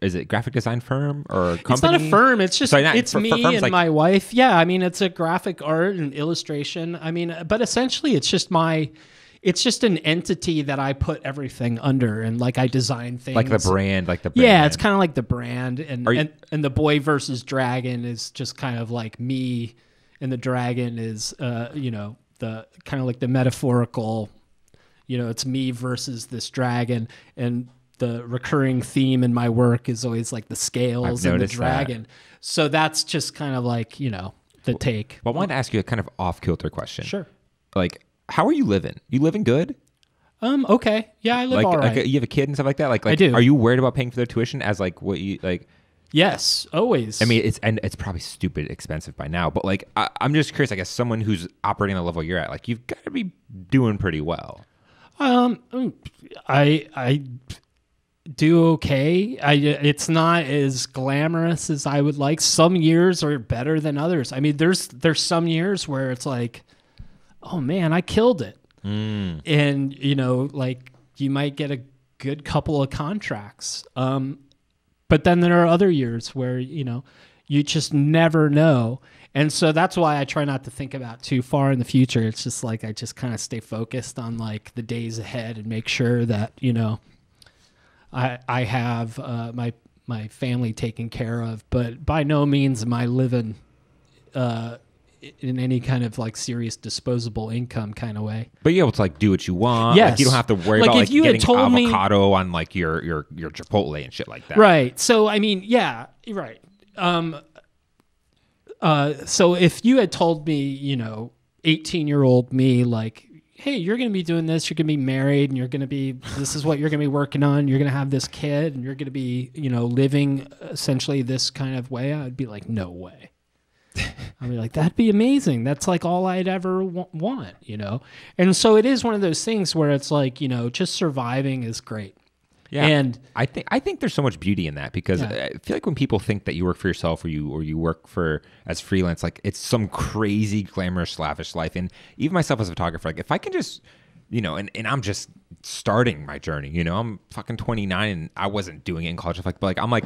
Speaker 2: is it graphic design firm or company?
Speaker 3: It's not a firm. It's just it's me and
Speaker 2: like,
Speaker 3: my wife. Yeah, I mean, it's a graphic art and illustration. I mean, but essentially, it's just an entity that I put everything under, and like I design things
Speaker 2: like the brand.
Speaker 3: Yeah, it's kind of like the brand, and the boy versus dragon is just kind of like me, and the dragon is the kind of like the metaphorical, it's me versus this dragon, and the recurring theme in my work is always like the scales and the dragon. That. So that's just kind of like, the take.
Speaker 2: Well, I wanted to ask you a kind of off-kilter question.
Speaker 3: Sure.
Speaker 2: Like, how are you living? You living good?
Speaker 3: Okay. Yeah, I live all right.
Speaker 2: Like you have a kid and stuff like that? Like,
Speaker 3: I do.
Speaker 2: Are you worried about paying for their tuition as like what you like?
Speaker 3: Yes, always.
Speaker 2: I mean, it's probably stupid expensive by now, but like I'm just curious. Like, as someone who's operating the level you're at, like you've got to be doing pretty well.
Speaker 3: I do okay. It's not as glamorous as I would like. Some years are better than others. I mean, there's some years where it's like, oh man, I killed it, and like you might get a good couple of contracts. But then there are other years where, you just never know. And so that's why I try not to think about too far in the future. It's just like I just kind of stay focused on like the days ahead and make sure that, I have my family taken care of. But by no means am I living in any kind of like serious disposable income kind of way.
Speaker 2: But you're able to like do what you want.
Speaker 3: Yes.
Speaker 2: Like, you don't have to worry about
Speaker 3: if
Speaker 2: like
Speaker 3: you
Speaker 2: getting
Speaker 3: had told
Speaker 2: avocado on like your Chipotle and shit like that.
Speaker 3: Right. So I mean, yeah, right. So if you had told me, 18-year-old me, like, hey, you're going to be doing this, you're going to be married, and this is what you're going to be working on, you're going to have this kid, and you're going to be, living essentially this kind of way, I'd be like, no way. I'd be like, that'd be amazing. That's like all I'd ever want, And so it is one of those things where it's like, just surviving is great.
Speaker 2: Yeah,
Speaker 3: and
Speaker 2: I think there's so much beauty in that because I feel like when people think that you work for yourself or you work for as freelance, like it's some crazy glamorous lavish life. And even myself as a photographer, like if I can just, and I'm just starting my journey, I'm fucking 29 and I wasn't doing it in college. But I'm like,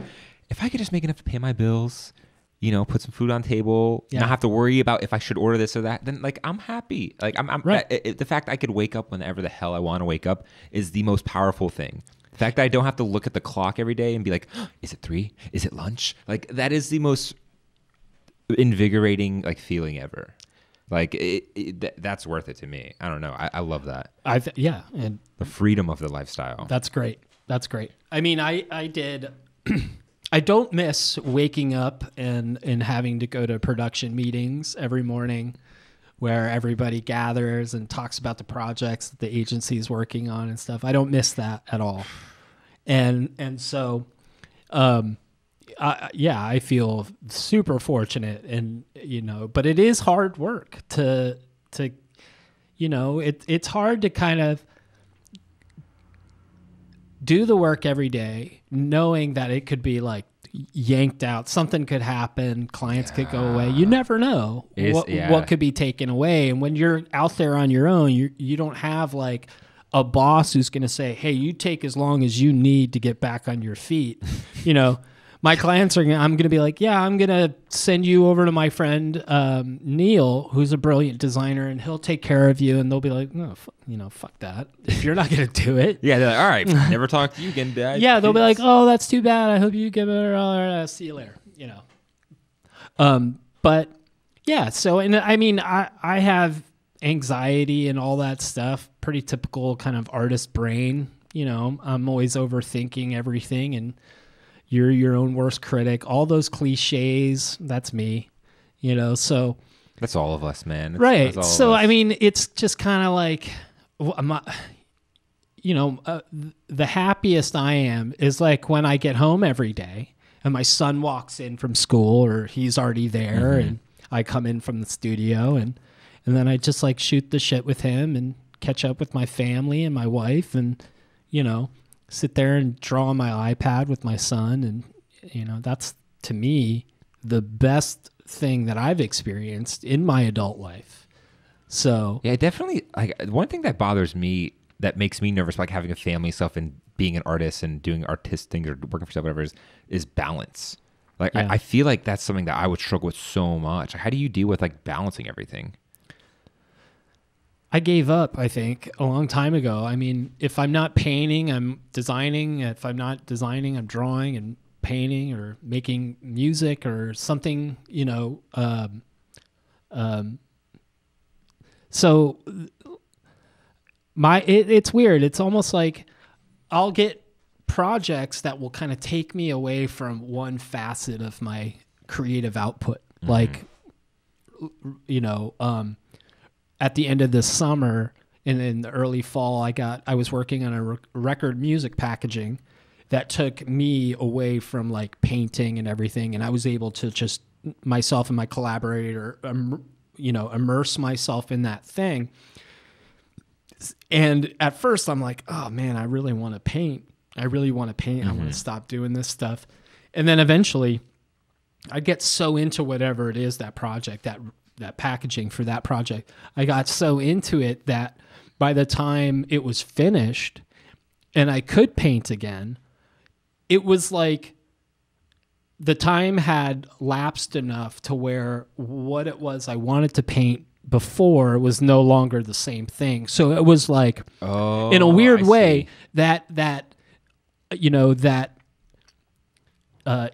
Speaker 2: if I could just make enough to pay my bills, put some food on the table, not have to worry about if I should order this or that, then like I'm happy. Like I'm right. The fact I could wake up whenever the hell I want to wake up is the most powerful thing. The fact that I don't have to look at the clock every day and be like, oh, is it 3? Is it lunch? Like that is the most invigorating like feeling ever. Like that's worth it to me. I don't know. I love that.
Speaker 3: And
Speaker 2: the freedom of the lifestyle.
Speaker 3: That's great. That's great. I mean, I did. I don't miss waking up and having to go to production meetings every morning where everybody gathers and talks about the projects that the agency is working on and stuff. I don't miss that at all. And so, I feel super fortunate and, but it is hard work to it's hard to kind of do the work every day, knowing that it could be like yanked out. Something could happen. Clients could go away. You never know what could be taken away. And when you're out there on your own, you don't have like a boss who's going to say, hey, you take as long as you need to get back on your feet. My clients I'm going to be like, yeah, I'm going to send you over to my friend Neil, who's a brilliant designer, and he'll take care of you. And they'll be like, no, fuck that. If you're not going to do it.
Speaker 2: Yeah, they're like, all right, never talk to you again, Dad.
Speaker 3: Yeah, they'll be like, oh, that's too bad. I hope you get better. See you later. But yeah, so, and I mean, I have anxiety and all that stuff, pretty typical kind of artist brain. You know, I'm always overthinking everything, and you're your own worst critic. All those cliches, that's me, you know, so.
Speaker 2: That's all of us, man.
Speaker 3: Right. So, I mean, it's just kind of like, you know, the happiest I am is like when I get home every day and my son walks in from school or he's already there and I come in from the studio and then I just like shoot the shit with him and catch up with my family and my wife and, you know, sit there and draw on my iPad with my son. And, you know, that's to me the best thing that I've experienced in my adult life. So
Speaker 2: yeah, definitely. Like one thing that bothers me, that makes me nervous, like having a family stuff and being an artist and doing artistic things or working for stuff, whatever, is balance. Like I feel like that's something that I would struggle with so much. How do you deal with like balancing everything?
Speaker 3: I gave up, I think, a long time ago. I mean, if I'm not painting, I'm designing. If I'm not designing, I'm drawing and painting or making music or something, you know. So it's weird. It's almost like I'll get projects that will kind of take me away from one facet of my creative output. Like, you know, at the end of this summer and in the early fall, I was working on a record music packaging that took me away from like painting and everything. And I was able to just myself and my collaborator, you know, immerse myself in that thing. And at first I'm like, oh man, I really want to paint. I want to stop doing this stuff. And then eventually I get so into whatever it is, that project, that packaging for that project. I got so into it that by the time it was finished and I could paint again, it was like the time had lapsed enough to where what it was I wanted to paint before was no longer the same thing. So it was like, in a weird way, that you know, that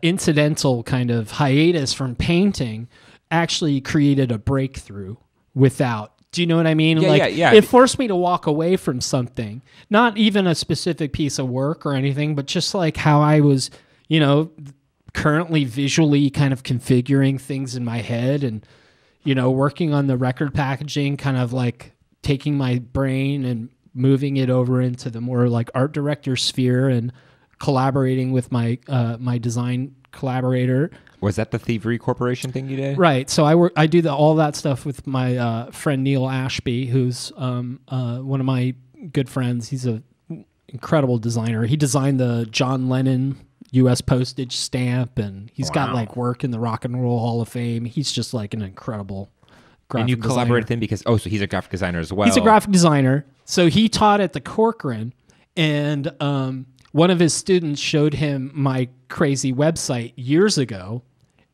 Speaker 3: incidental kind of hiatus from painting actually created a breakthrough without. Do you know what I mean?
Speaker 2: Yeah.
Speaker 3: It forced me to walk away from something, not even a specific piece of work or anything, but just like how I was, you know, currently visually kind of configuring things in my head and, you know, working on the record packaging, kind of like taking my brain and moving it over into the more like art director sphere and collaborating with my my design collaborator.
Speaker 2: Was that the Thievery Corporation thing you did?
Speaker 3: Right. So I do all that stuff with my friend Neil Ashby, who's one of my good friends. He's an incredible designer. He designed the John Lennon U.S. postage stamp, and he's got like work in the Rock and Roll Hall of Fame. He's just like an incredible graphic designer. And you
Speaker 2: collaborated with him because, so he's a graphic designer as well.
Speaker 3: He's a graphic designer. So he taught at the Corcoran, and one of his students showed him my crazy website years ago.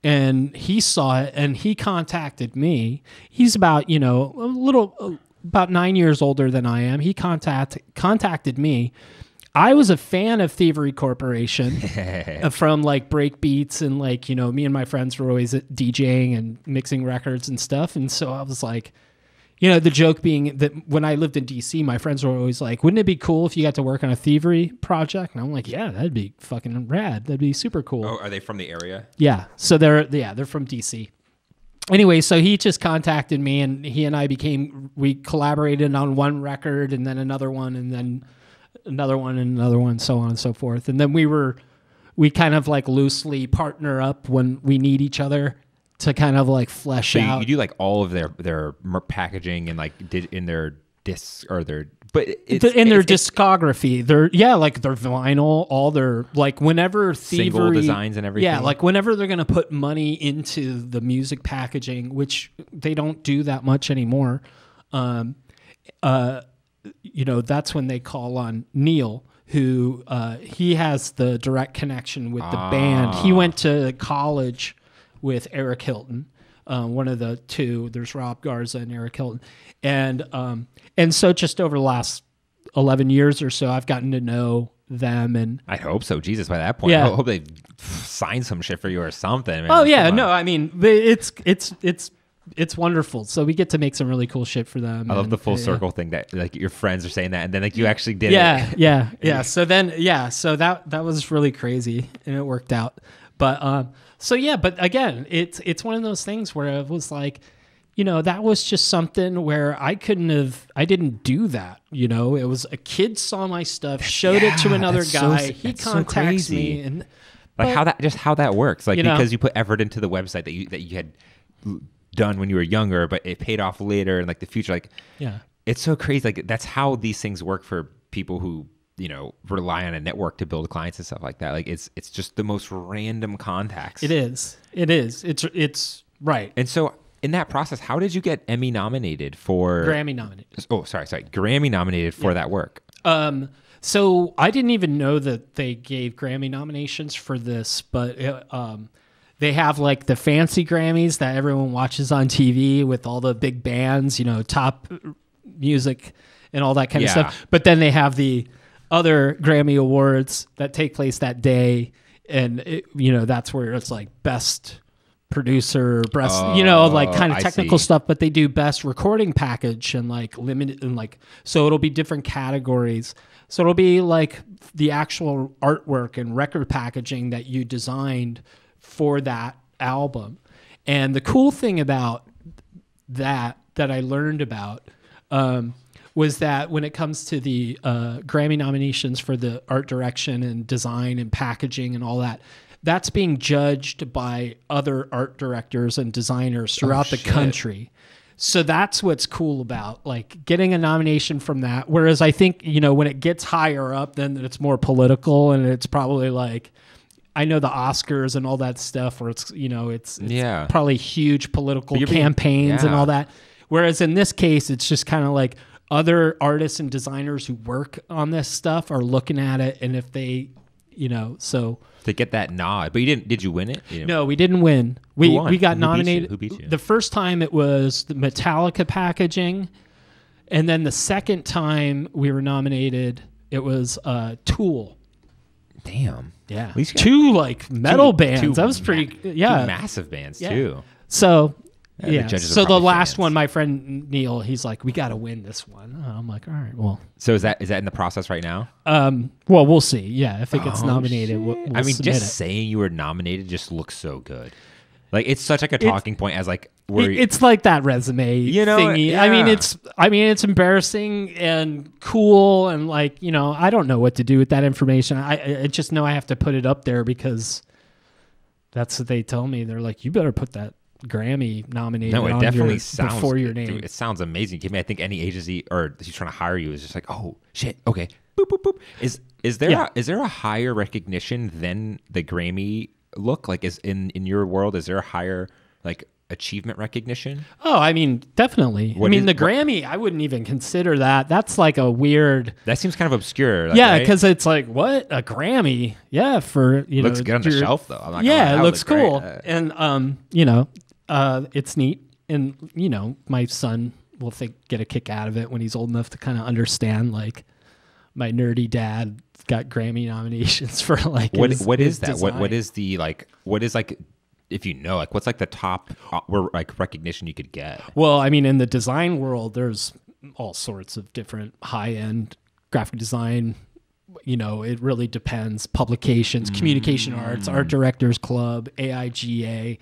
Speaker 3: And he saw it and he contacted me. He's about, you know, about 9 years older than I am. He contacted me. I was a fan of Thievery Corporation from like break beats and like, you know, me and my friends were always DJing and mixing records and stuff. And so I was like, you know, the joke being that when I lived in DC, my friends were always like, wouldn't it be cool if you got to work on a Thievery project? And I'm like, yeah, that'd be fucking rad. That'd be super cool.
Speaker 2: Oh, are they from the area?
Speaker 3: Yeah. So they're from DC. Anyway, so he just contacted me and he and I we collaborated on one record and then another one and then another one and another one, so on and so forth. And then we kind of like loosely partner up when we need each other to kind of like flesh out.
Speaker 2: You do like all of their packaging and like in their discs or their, but
Speaker 3: in their discography, like their vinyl, all their like whenever Thievery
Speaker 2: single designs and everything.
Speaker 3: Yeah, like whenever they're gonna put money into the music packaging, which they don't do that much anymore. You know, that's when they call on Neil, who he has the direct connection with the band. He went to college with Eric Hilton, one of the two. There's Rob Garza and Eric Hilton, and so just over the last 11 years or so, I've gotten to know them. And
Speaker 2: I hope so. Jesus, by that point, I hope they sign some shit for you or something. Man.
Speaker 3: Oh yeah, no, I mean it's wonderful. So we get to make some really cool shit for them.
Speaker 2: I love the full circle thing that like your friends are saying that, and then like you actually did
Speaker 3: it. Yeah. So then, so that was really crazy, and it worked out. But but again, it's one of those things where it was like, that was just something where I didn't do that. It was a kid saw my stuff, showed it to another guy. He contacts me, and
Speaker 2: how that works. Like because you put effort into the website that you had done when you were younger, but it paid off later in like the future. Like, it's so crazy. Like that's how these things work for people who, rely on a network to build clients and stuff like that. Like it's just the most random contacts.
Speaker 3: It is. It's right.
Speaker 2: And so in that process, how did you get Emmy nominated for
Speaker 3: Grammy nominated?
Speaker 2: Oh, sorry. Grammy nominated for that work.
Speaker 3: So I didn't even know that they gave Grammy nominations for this, but they have like the fancy Grammys that everyone watches on TV with all the big bands, top music and all that kind of stuff. But then they have the other Grammy Awards that take place that day. And, that's where it's like best producer, like kind of technical stuff. But they do best recording package and like limited and like, so it'll be different categories. So it'll be like the actual artwork and record packaging that you designed for that album. And the cool thing about that I learned about was that when it comes to the Grammy nominations for the art direction and design and packaging and all that, that's being judged by other art directors and designers throughout the country. So that's what's cool about like getting a nomination from that. Whereas I think, when it gets higher up, then it's more political, and it's probably like, I know the Oscars and all that stuff where it's probably huge political campaigns and all that. Whereas in this case, it's just kind of like other artists and designers who work on this stuff are looking at it. And if they, so
Speaker 2: to get that nod, but did you win it?
Speaker 3: No, we didn't win. We got nominated.
Speaker 2: Who beat you?
Speaker 3: The first time it was the Metallica packaging. And then the second time we were nominated, it was Tool.
Speaker 2: Damn.
Speaker 3: Yeah. Two like metal bands. That was pretty
Speaker 2: two massive bands too.
Speaker 3: So so the last one, my friend Neil, he's like, we got to win this one. I'm like, all right, well.
Speaker 2: So is that in the process right now?
Speaker 3: Well, we'll see. Yeah, if it gets nominated, we'll
Speaker 2: I mean, just
Speaker 3: it.
Speaker 2: saying you were nominated just looks so good. Like it's such like a talking point as like
Speaker 3: it's like that resume thingy. Yeah. I mean it's embarrassing and cool and like, I don't know what to do with that information. I just know I have to put it up there because that's what they tell me. They're like, you better put that Grammy nominated before your name.
Speaker 2: Dude, it sounds amazing. I think any agency or who's trying to hire you is just like, oh shit, okay, boop boop boop. Is there a higher recognition than the Grammy look? Like is in your world, is there a higher like achievement recognition?
Speaker 3: Oh, I mean, definitely. The Grammy, I wouldn't even consider that. That's like a weird.
Speaker 2: That seems kind of obscure.
Speaker 3: Like, yeah, because it's like, what, a Grammy? Yeah, for
Speaker 2: looks good on the shelf though. I'm not
Speaker 3: it looks cool, and it's neat, and my son will get a kick out of it when he's old enough to kind of understand. Like, my nerdy dad got Grammy nominations for like
Speaker 2: what is that?
Speaker 3: Design.
Speaker 2: What is the like? What is like? If you know, like, what's like the top like recognition you could get?
Speaker 3: Well, I mean, in the design world, there's all sorts of different high-end graphic design. It really depends. Publications, communication arts, art directors club, AIGA.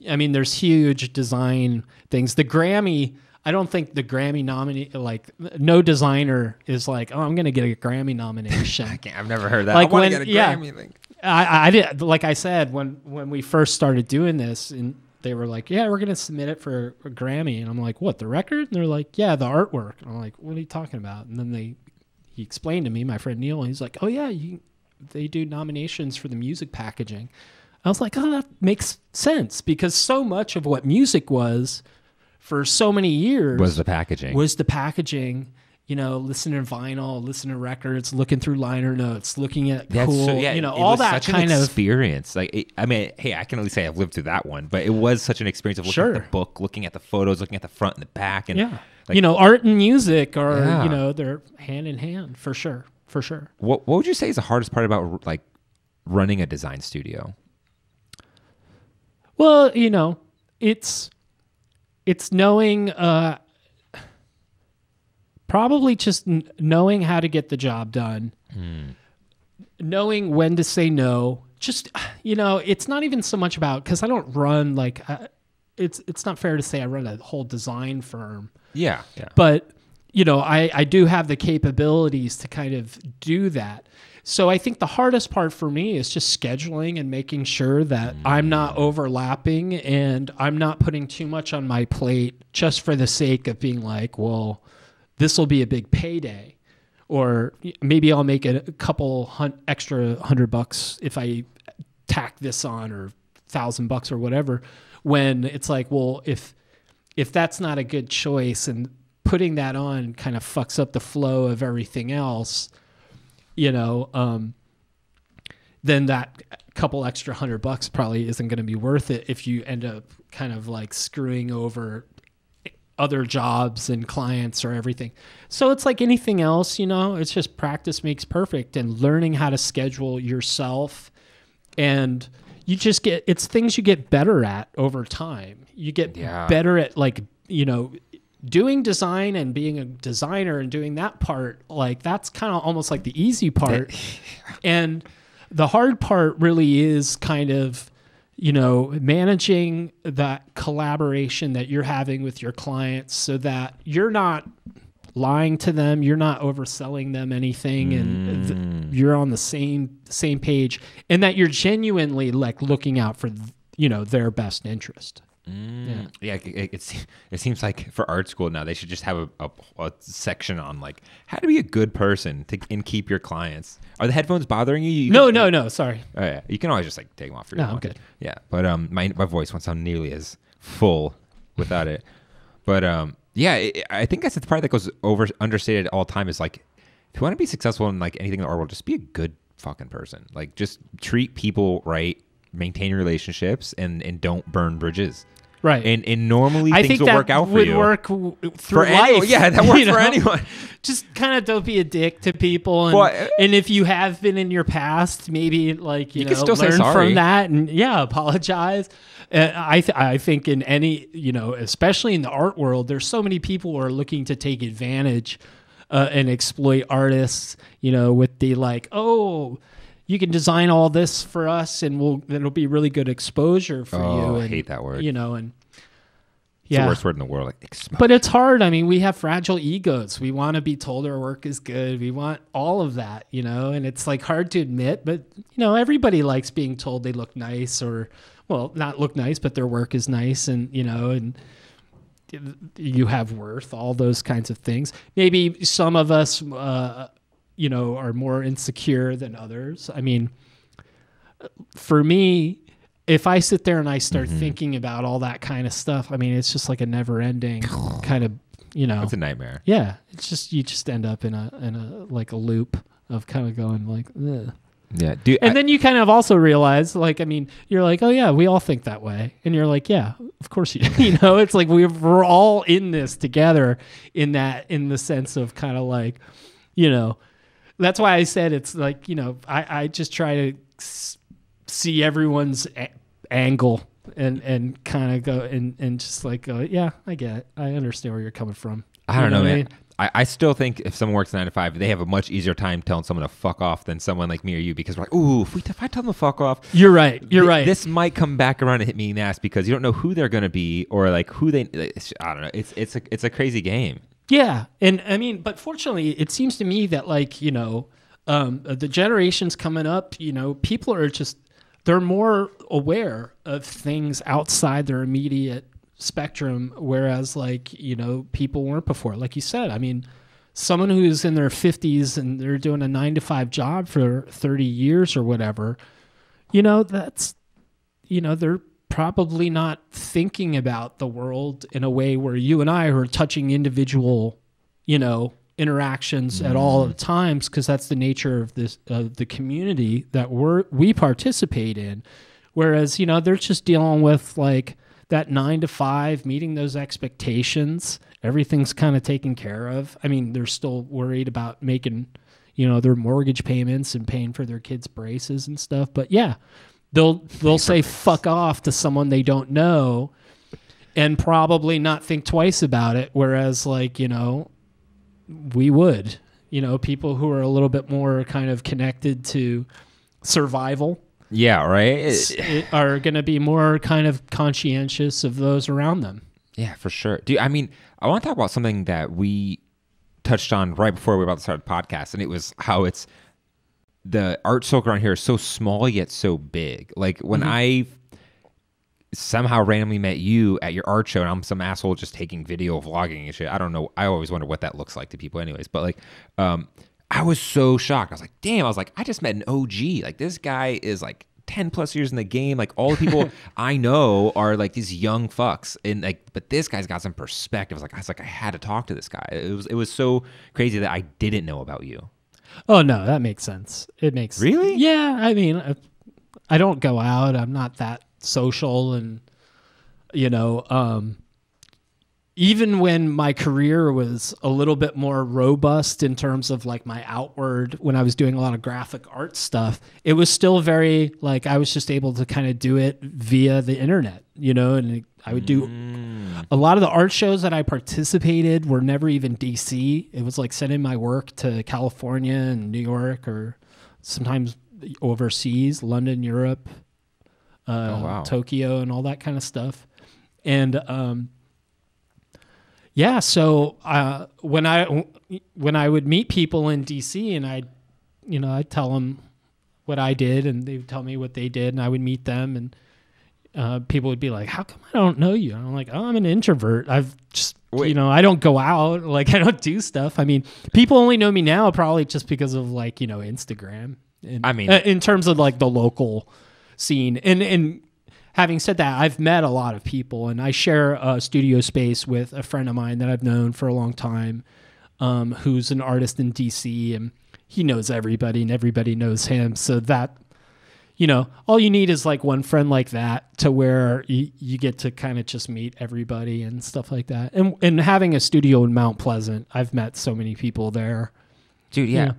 Speaker 3: I mean, there's huge design things. The Grammy, I don't think the Grammy no designer is like, oh, I'm going to get a Grammy nomination.
Speaker 2: I've never heard that.
Speaker 3: Like
Speaker 2: I want to get a Grammy thing.
Speaker 3: I did, like I said, when we first started doing this, and they were like, yeah, we're going to submit it for a Grammy. And I'm like, what, the record? And they're like, yeah, the artwork. And I'm like, what are you talking about? And then he explained to me, my friend Neil, and he's like, oh yeah, they do nominations for the music packaging. I was like, oh, that makes sense, because so much of what music was for so many years
Speaker 2: was the packaging.
Speaker 3: Listening to vinyl, listening to records, looking through liner notes, looking at all that
Speaker 2: such
Speaker 3: kind
Speaker 2: an
Speaker 3: of
Speaker 2: experience. Like, I can only say I've lived through that one, but it was such an experience of looking at the book, looking at the photos, looking at the front and the back, and
Speaker 3: art and music are they're hand in hand for sure. for sure.
Speaker 2: What would you say is the hardest part about like running a design studio?
Speaker 3: Well, it's knowing, probably just knowing how to get the job done, knowing when to say no. Just, it's not even so much about, because I don't run like, it's not fair to say I run a whole design firm.
Speaker 2: Yeah.
Speaker 3: But, I do have the capabilities to kind of do that. So I think the hardest part for me is just scheduling and making sure that I'm not overlapping and I'm not putting too much on my plate just for the sake of being like, well, this will be a big payday. Or maybe I'll make a couple extra $100 if I tack this on, or $1,000 or whatever, when it's like, well, if that's not a good choice and putting that on kind of fucks up the flow of everything else, then that couple extra $100 probably isn't going to be worth it if you end up kind of like screwing over other jobs and clients or everything. So it's like anything else, it's just practice makes perfect, and learning how to schedule yourself. And you just it's things you get better at over time. You get better at like, doing design and being a designer and doing that part, like that's kind of almost like the easy part. And the hard part really is kind of, managing that collaboration that you're having with your clients so that you're not lying to them, you're not overselling them anything, and you're on the same page, and that you're genuinely like looking out for, their best interest.
Speaker 2: It seems like for art school now they should just have a section on like how to be a good person and keep your clients. Are the headphones bothering you?
Speaker 3: No, sorry.
Speaker 2: Oh yeah, you can always just like take them off for
Speaker 3: I'm good.
Speaker 2: Yeah, but my voice won't sound nearly as full without it. But I think that's the part that goes understated all the time is like, if you want to be successful in like anything in the art world, just be a good fucking person. Like just treat people right, maintain relationships, and don't burn bridges.
Speaker 3: Right.
Speaker 2: And normally things will work out for you.
Speaker 3: I think that would work through life.
Speaker 2: Yeah, that works for anyone.
Speaker 3: Just kind of don't be a dick to people. And if you have been in your past, maybe like, you
Speaker 2: can still
Speaker 3: learn
Speaker 2: say sorry
Speaker 3: from that and apologize. I think in any, especially in the art world, there's so many people who are looking to take advantage and exploit artists, with the like, oh, you can design all this for us and it'll be really good exposure for you. And,
Speaker 2: I hate that word.
Speaker 3: And
Speaker 2: it's the worst word in the world. Like, exposure.
Speaker 3: But it's hard. I mean, we have fragile egos. We want to be told our work is good. We want all of that, and it's like hard to admit, but everybody likes being told they look nice, or, well, not look nice, but their work is nice, and, and you have worth, all those kinds of things. Maybe some of us, are more insecure than others. I mean, for me, if I sit there and I start thinking about all that kind of stuff, I mean, it's just like a never ending kind of,
Speaker 2: It's a nightmare.
Speaker 3: Yeah. It's just, you just end up in a like a loop of kind of going like, ugh.
Speaker 2: Yeah. Dude,
Speaker 3: then you kind of also realize, like, I mean, you're like, oh yeah, we all think that way. And you're like, yeah, of course you do. It's like we're all in this together in the sense of kind of like, that's why I said it's like, I just try to see everyone's angle and kind of go and just like go, yeah, I get it. I understand where you're coming from.
Speaker 2: I don't know, man. I still think if someone works 9 to 5, they have a much easier time telling someone to fuck off than someone like me or you, because we're like, ooh, if I tell them to fuck off,
Speaker 3: you're right. Right.
Speaker 2: This might come back around and hit me in the ass because you don't know who they're going to be or like who they. I don't know. It's a crazy game.
Speaker 3: Yeah, and I mean, but fortunately, it seems to me that like the generations coming up, people are they're more aware of things outside their immediate spectrum, whereas like people weren't before. Like you said, I mean, someone who's in their 50s and they're doing a 9 to 5 job for 30 years or whatever, that's they're probably not thinking about the world in a way where you and I are touching individual interactions at all times, because that's the nature of this the community that we participate in, whereas they're just dealing with like that 9 to 5, meeting those expectations. Everything's kind of taken care of. I mean, they're still worried about making their mortgage payments and paying for their kids' braces and stuff. But yeah, they'll say fuck off to someone they don't know and probably not think twice about it. Whereas like, we would, people who are a little bit more kind of connected to survival.
Speaker 2: Yeah, right.
Speaker 3: Are going to be more kind of conscientious of those around them.
Speaker 2: Yeah, for sure. I want to talk about something that we touched on right before we were about to start the podcast, and it was how the art circle around here is so small yet so big. Like when I somehow randomly met you at your art show, and I'm some asshole just taking video, vlogging and shit. I don't know. I always wonder what that looks like to people anyways. But like, I was so shocked. I was like, damn, I just met an OG. Like this guy is like 10 plus years in the game. Like all the people I know are like these young fucks. And like, but this guy's got some perspective. I was like, I had to talk to this guy. It was so crazy that I didn't know about you.
Speaker 3: Oh no, that makes sense. It makes
Speaker 2: Really?
Speaker 3: Yeah. I mean, I don't go out. I'm not that social, and even when my career was a little bit more robust in terms of like my outward, when I was doing a lot of graphic art stuff, it was still very like I was just able to kind of do it via the internet, and I would do a lot of the art shows that I participated were never even DC. It was like sending my work to California and New York, or sometimes overseas, London, Europe, Tokyo, and all that kind of stuff. And yeah, so when I would meet people in DC, and I'd tell them what I did, and they would tell me what they did, and I would meet them, and people would be like, "How come I don't know you?" And I'm like, "Oh, I'm an introvert. I've just I don't go out, like I don't do stuff." I mean, people only know me now probably just because of like Instagram. And, in terms of like the local scene, and having said that, I've met a lot of people, and I share a studio space with a friend of mine that I've known for a long time, who's an artist in DC, and he knows everybody and everybody knows him. So that, all you need is like one friend like that to where you get to kind of just meet everybody and stuff like that. And having a studio in Mount Pleasant, I've met so many people there.
Speaker 2: Dude, yeah.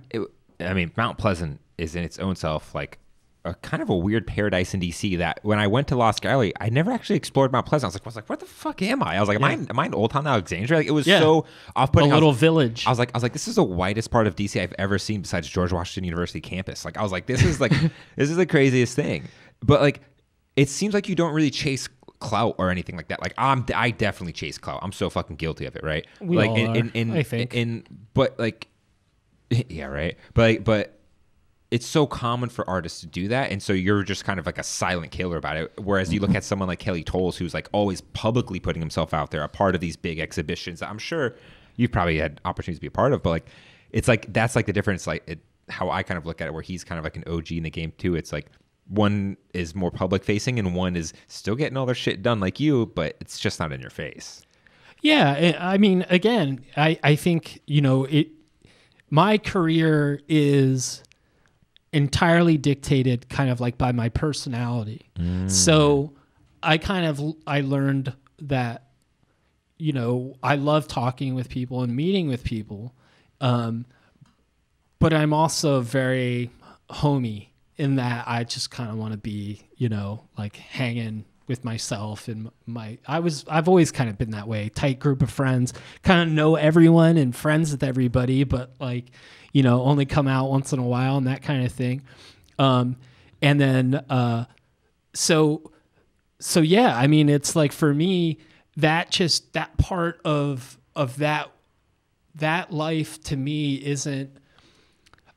Speaker 2: Mount Pleasant is in its own self like a kind of a weird paradise in DC that when I went to Lost Gallery, I never actually explored Mount Pleasant. I was like, where the fuck am I? I was like, am I in Old Town Alexandria? Like it was so off-putting.
Speaker 3: A little village.
Speaker 2: I was like, this is the whitest part of DC I've ever seen besides George Washington University campus. Like I was like, this is the craziest thing. But like, it seems like you don't really chase clout or anything like that. Like I definitely chase clout. I'm so fucking guilty of it, right?
Speaker 3: We
Speaker 2: like
Speaker 3: all are, I think.
Speaker 2: But like, yeah, right. But it's so common for artists to do that, and so you're just kind of like a silent killer about it. Whereas you look at someone like Kelly Tolles, who's like always publicly putting himself out there, a part of these big exhibitions that I'm sure you've probably had opportunities to be a part of. But like, it's like that's like the difference. Like how I kind of look at it, where he's kind of like an OG in the game too. It's like one is more public facing, and one is still getting all their shit done like you, but it's just not in your face.
Speaker 3: Yeah, I mean, again, I think my career is entirely dictated kind of like by my personality. So I learned that, I love talking with people and meeting with people. But I'm also very homey in that I just kind of want to be, like hanging with myself and I've always kind of been that way. Tight group of friends, kind of know everyone and friends with everybody, but like, only come out once in a while and that kind of thing. And then, so yeah, I mean, it's like for me, that part of that life to me isn't,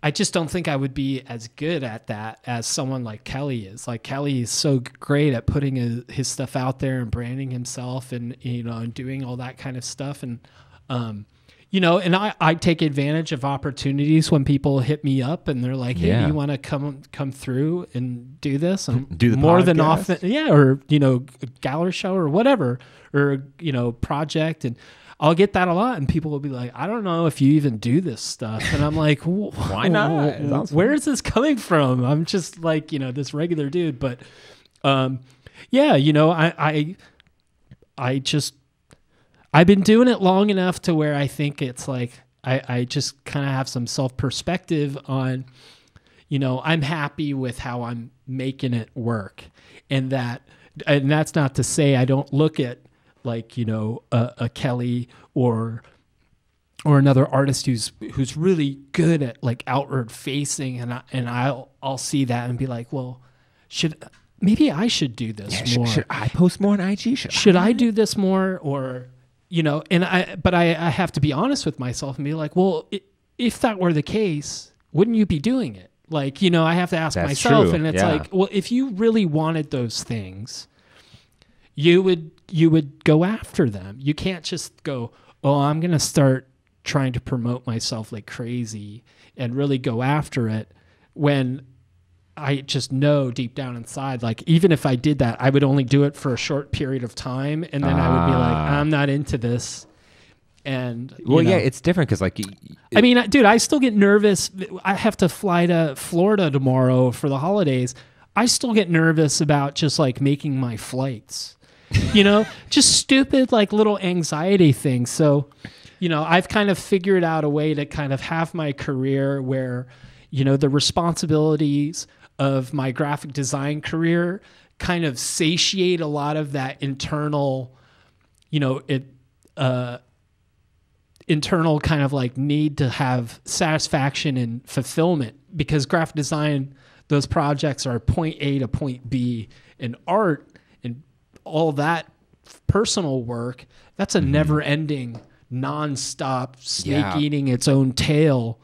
Speaker 3: I just don't think I would be as good at that as someone like Kelly is. Like Kelly is so great at putting his stuff out there and branding himself and, and doing all that kind of stuff. And, and I take advantage of opportunities when people hit me up and they're like, "Hey, you want to come through and do this?" And
Speaker 2: do the
Speaker 3: more
Speaker 2: podcast?
Speaker 3: Than often, or a gallery show or whatever, or project, and I'll get that a lot. And people will be like, "I don't know if you even do this stuff," and I'm like,
Speaker 2: "Why not?
Speaker 3: Where is this coming from? I'm just like this regular dude." But I've been doing it long enough to where I think it's like I just kind of have some self-perspective on, I'm happy with how I'm making it work. And that's not to say I don't look at like, a Kelly or another artist who's really good at like outward facing, and I'll see that and be like, well, maybe I should do this more.
Speaker 2: Should I post more on IG?
Speaker 3: Should I do this more? Or, and I have to be honest with myself and be like, well, if that were the case, wouldn't you be doing it? Like, I have to ask myself, true. And it's like, well, if you really wanted those things, you would go after them. You can't just go, oh, I'm going to start trying to promote myself like crazy and really go after it, when I just know deep down inside, like, even if I did that, I would only do it for a short period of time, and then I would be like, I'm not into this. And
Speaker 2: yeah, it's different because like,
Speaker 3: I mean, dude, I still get nervous. I have to fly to Florida tomorrow for the holidays. I still get nervous about just like making my flights, just stupid like little anxiety things. So, I've kind of figured out a way to kind of have my career where, the responsibilities of my graphic design career kind of satiate a lot of that internal, internal kind of like need to have satisfaction and fulfillment, because graphic design, those projects are point A to point B, and art and all that personal work, that's a never ending, non-stop, snake eating its own tail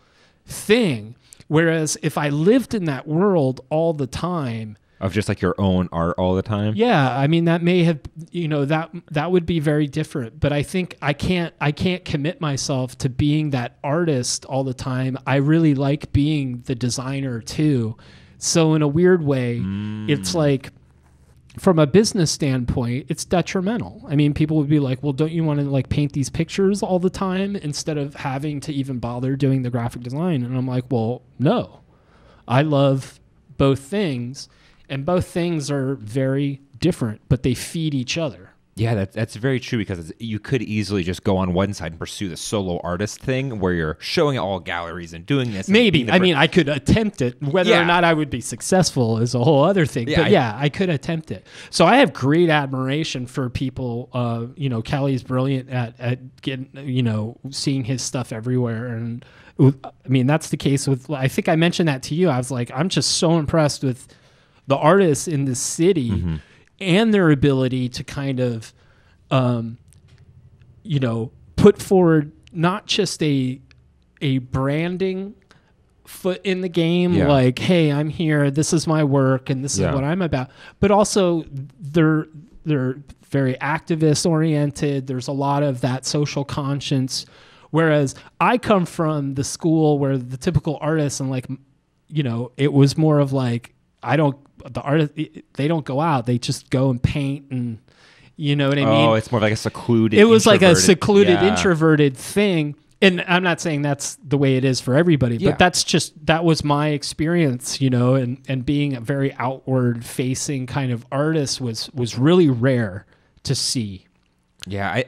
Speaker 3: thing. Whereas if I lived in that world all the time,
Speaker 2: of just like your own art all the time,
Speaker 3: I mean, that may have, that would be very different. But I think I can't commit myself to being that artist all the time. I really like being the designer too. So in a weird way, it's like, from a business standpoint, it's detrimental. I mean, people would be like, well, don't you want to like paint these pictures all the time instead of having to even bother doing the graphic design? And I'm like, well, no, I love both things, and both things are very different, but they feed each other.
Speaker 2: Yeah, that's very true, because you could easily just go on one side and pursue the solo artist thing where you're showing at all galleries and doing this.
Speaker 3: Maybe. I mean, I could attempt it. Whether or not I would be successful is a whole other thing. But I could attempt it. So I have great admiration for people. Kelly's brilliant at getting, seeing his stuff everywhere. And I mean, that's the case with, I think I mentioned that to you. I was like, I'm just so impressed with the artists in this city and their ability to kind of, put forward not just a branding foot in the game, like, hey, I'm here, this is my work, and this is what I'm about, but also they're very activist oriented. There's a lot of that social conscience. Whereas I come from the school where the typical artist, and like, it was more of like, the artist, they don't go out, they just go and paint, and you know what I mean?
Speaker 2: Oh, it's more like a secluded,
Speaker 3: it was like a secluded introverted thing. And I'm not saying that's the way it is for everybody, but that was my experience, and being a very outward facing kind of artist was really rare to see.
Speaker 2: Yeah,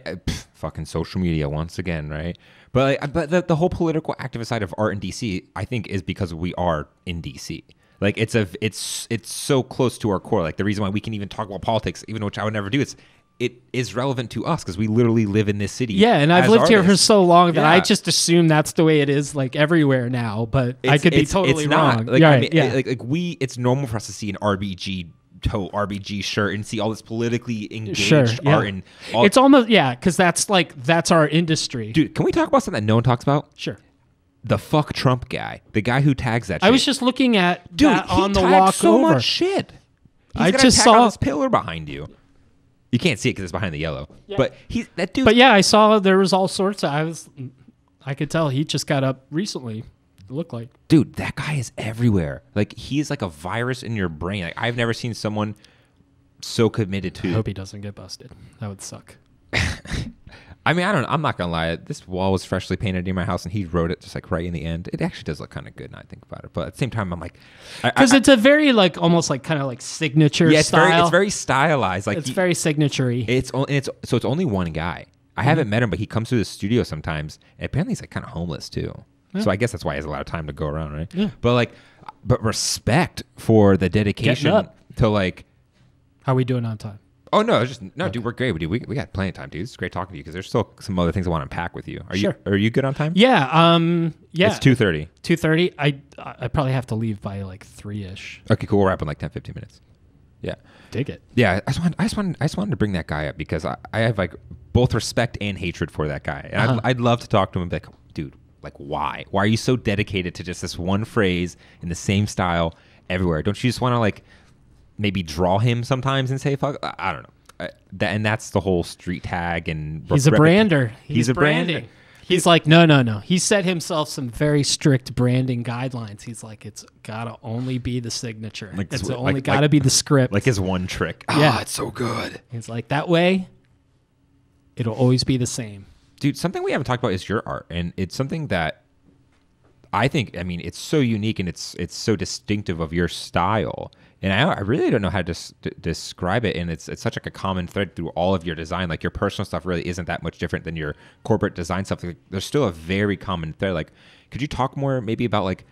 Speaker 2: fucking social media once again, right? But the whole political activist side of art in DC, I think, is because we are in DC. Like it's so close to our core. Like the reason why we can even talk about politics, even which I would never do, it is relevant to us because we literally live in this city.
Speaker 3: Yeah, and I've lived here for so long that I just assume that's the way it is, like everywhere now. But I could be totally wrong.
Speaker 2: Like, it's normal for us to see an RBG shirt and see all this politically engaged art and all.
Speaker 3: It's almost because that's our industry.
Speaker 2: Dude, can we talk about something that no one talks about?
Speaker 3: Sure.
Speaker 2: The fuck Trump guy, the guy who tags that shit.
Speaker 3: I was just looking at that on the walk
Speaker 2: so
Speaker 3: over.
Speaker 2: Much shit.
Speaker 3: I just saw
Speaker 2: this pillar behind you. You can't see it because it's behind the yellow. Yeah. But that dude.
Speaker 3: But yeah, I saw there was all sorts of. I could tell he just got up recently. It looked like.
Speaker 2: Dude, that guy is everywhere. Like he's like a virus in your brain. Like I've never seen someone so committed to.
Speaker 3: I hope he doesn't get busted. That would suck.
Speaker 2: I mean, I'm not gonna lie. This wall was freshly painted in my house, and he wrote it just like right in the end. It actually does look kind of good now I think about it. But at the same time, I'm like,
Speaker 3: because it's a very like almost like kind of like signature.
Speaker 2: Yeah,
Speaker 3: style.
Speaker 2: It's very stylized. Like
Speaker 3: it's very signature-y.
Speaker 2: It's only one guy, I haven't met him, but he comes to the studio sometimes. And apparently he's like kind of homeless too. Yeah. So I guess that's why he has a lot of time to go around, right?
Speaker 3: Yeah.
Speaker 2: But respect for the dedication to like.
Speaker 3: How are we doing on time?
Speaker 2: Oh no, dude, we're great. We got plenty of time, dude. It's great talking to you because there's still some other things I want to unpack with you. Are you good on time?
Speaker 3: Yeah. Yeah.
Speaker 2: It's 2:30.
Speaker 3: 2:30. I probably have to leave by like 3-ish.
Speaker 2: Okay, cool. We'll wrap in like 10-15 minutes. Yeah.
Speaker 3: Dig it.
Speaker 2: Yeah, I just wanted to bring that guy up because I have like both respect and hatred for that guy, and I'd love to talk to him and be like, dude, like why are you so dedicated to just this one phrase in the same style everywhere? Don't you just want to like maybe draw him sometimes and say fuck? I don't know. And that's the whole street tag and
Speaker 3: he's a brander.
Speaker 2: He's a branding.
Speaker 3: He's like, no. He set himself some very strict branding guidelines. He's like, it's gotta only be the signature.
Speaker 2: Like,
Speaker 3: it's only gotta be the script.
Speaker 2: Like his one trick.
Speaker 3: Yeah,
Speaker 2: it's so good.
Speaker 3: He's like, that way, it'll always be the same.
Speaker 2: Dude, something we haven't talked about is your art, and it's something that I think, I mean, it's so unique and it's so distinctive of your style. And I really don't know how to describe it. And it's such like a common thread through all of your design. Like your personal stuff really isn't that much different than your corporate design stuff. Like, there's still a very common thread. Like, could you talk more maybe about like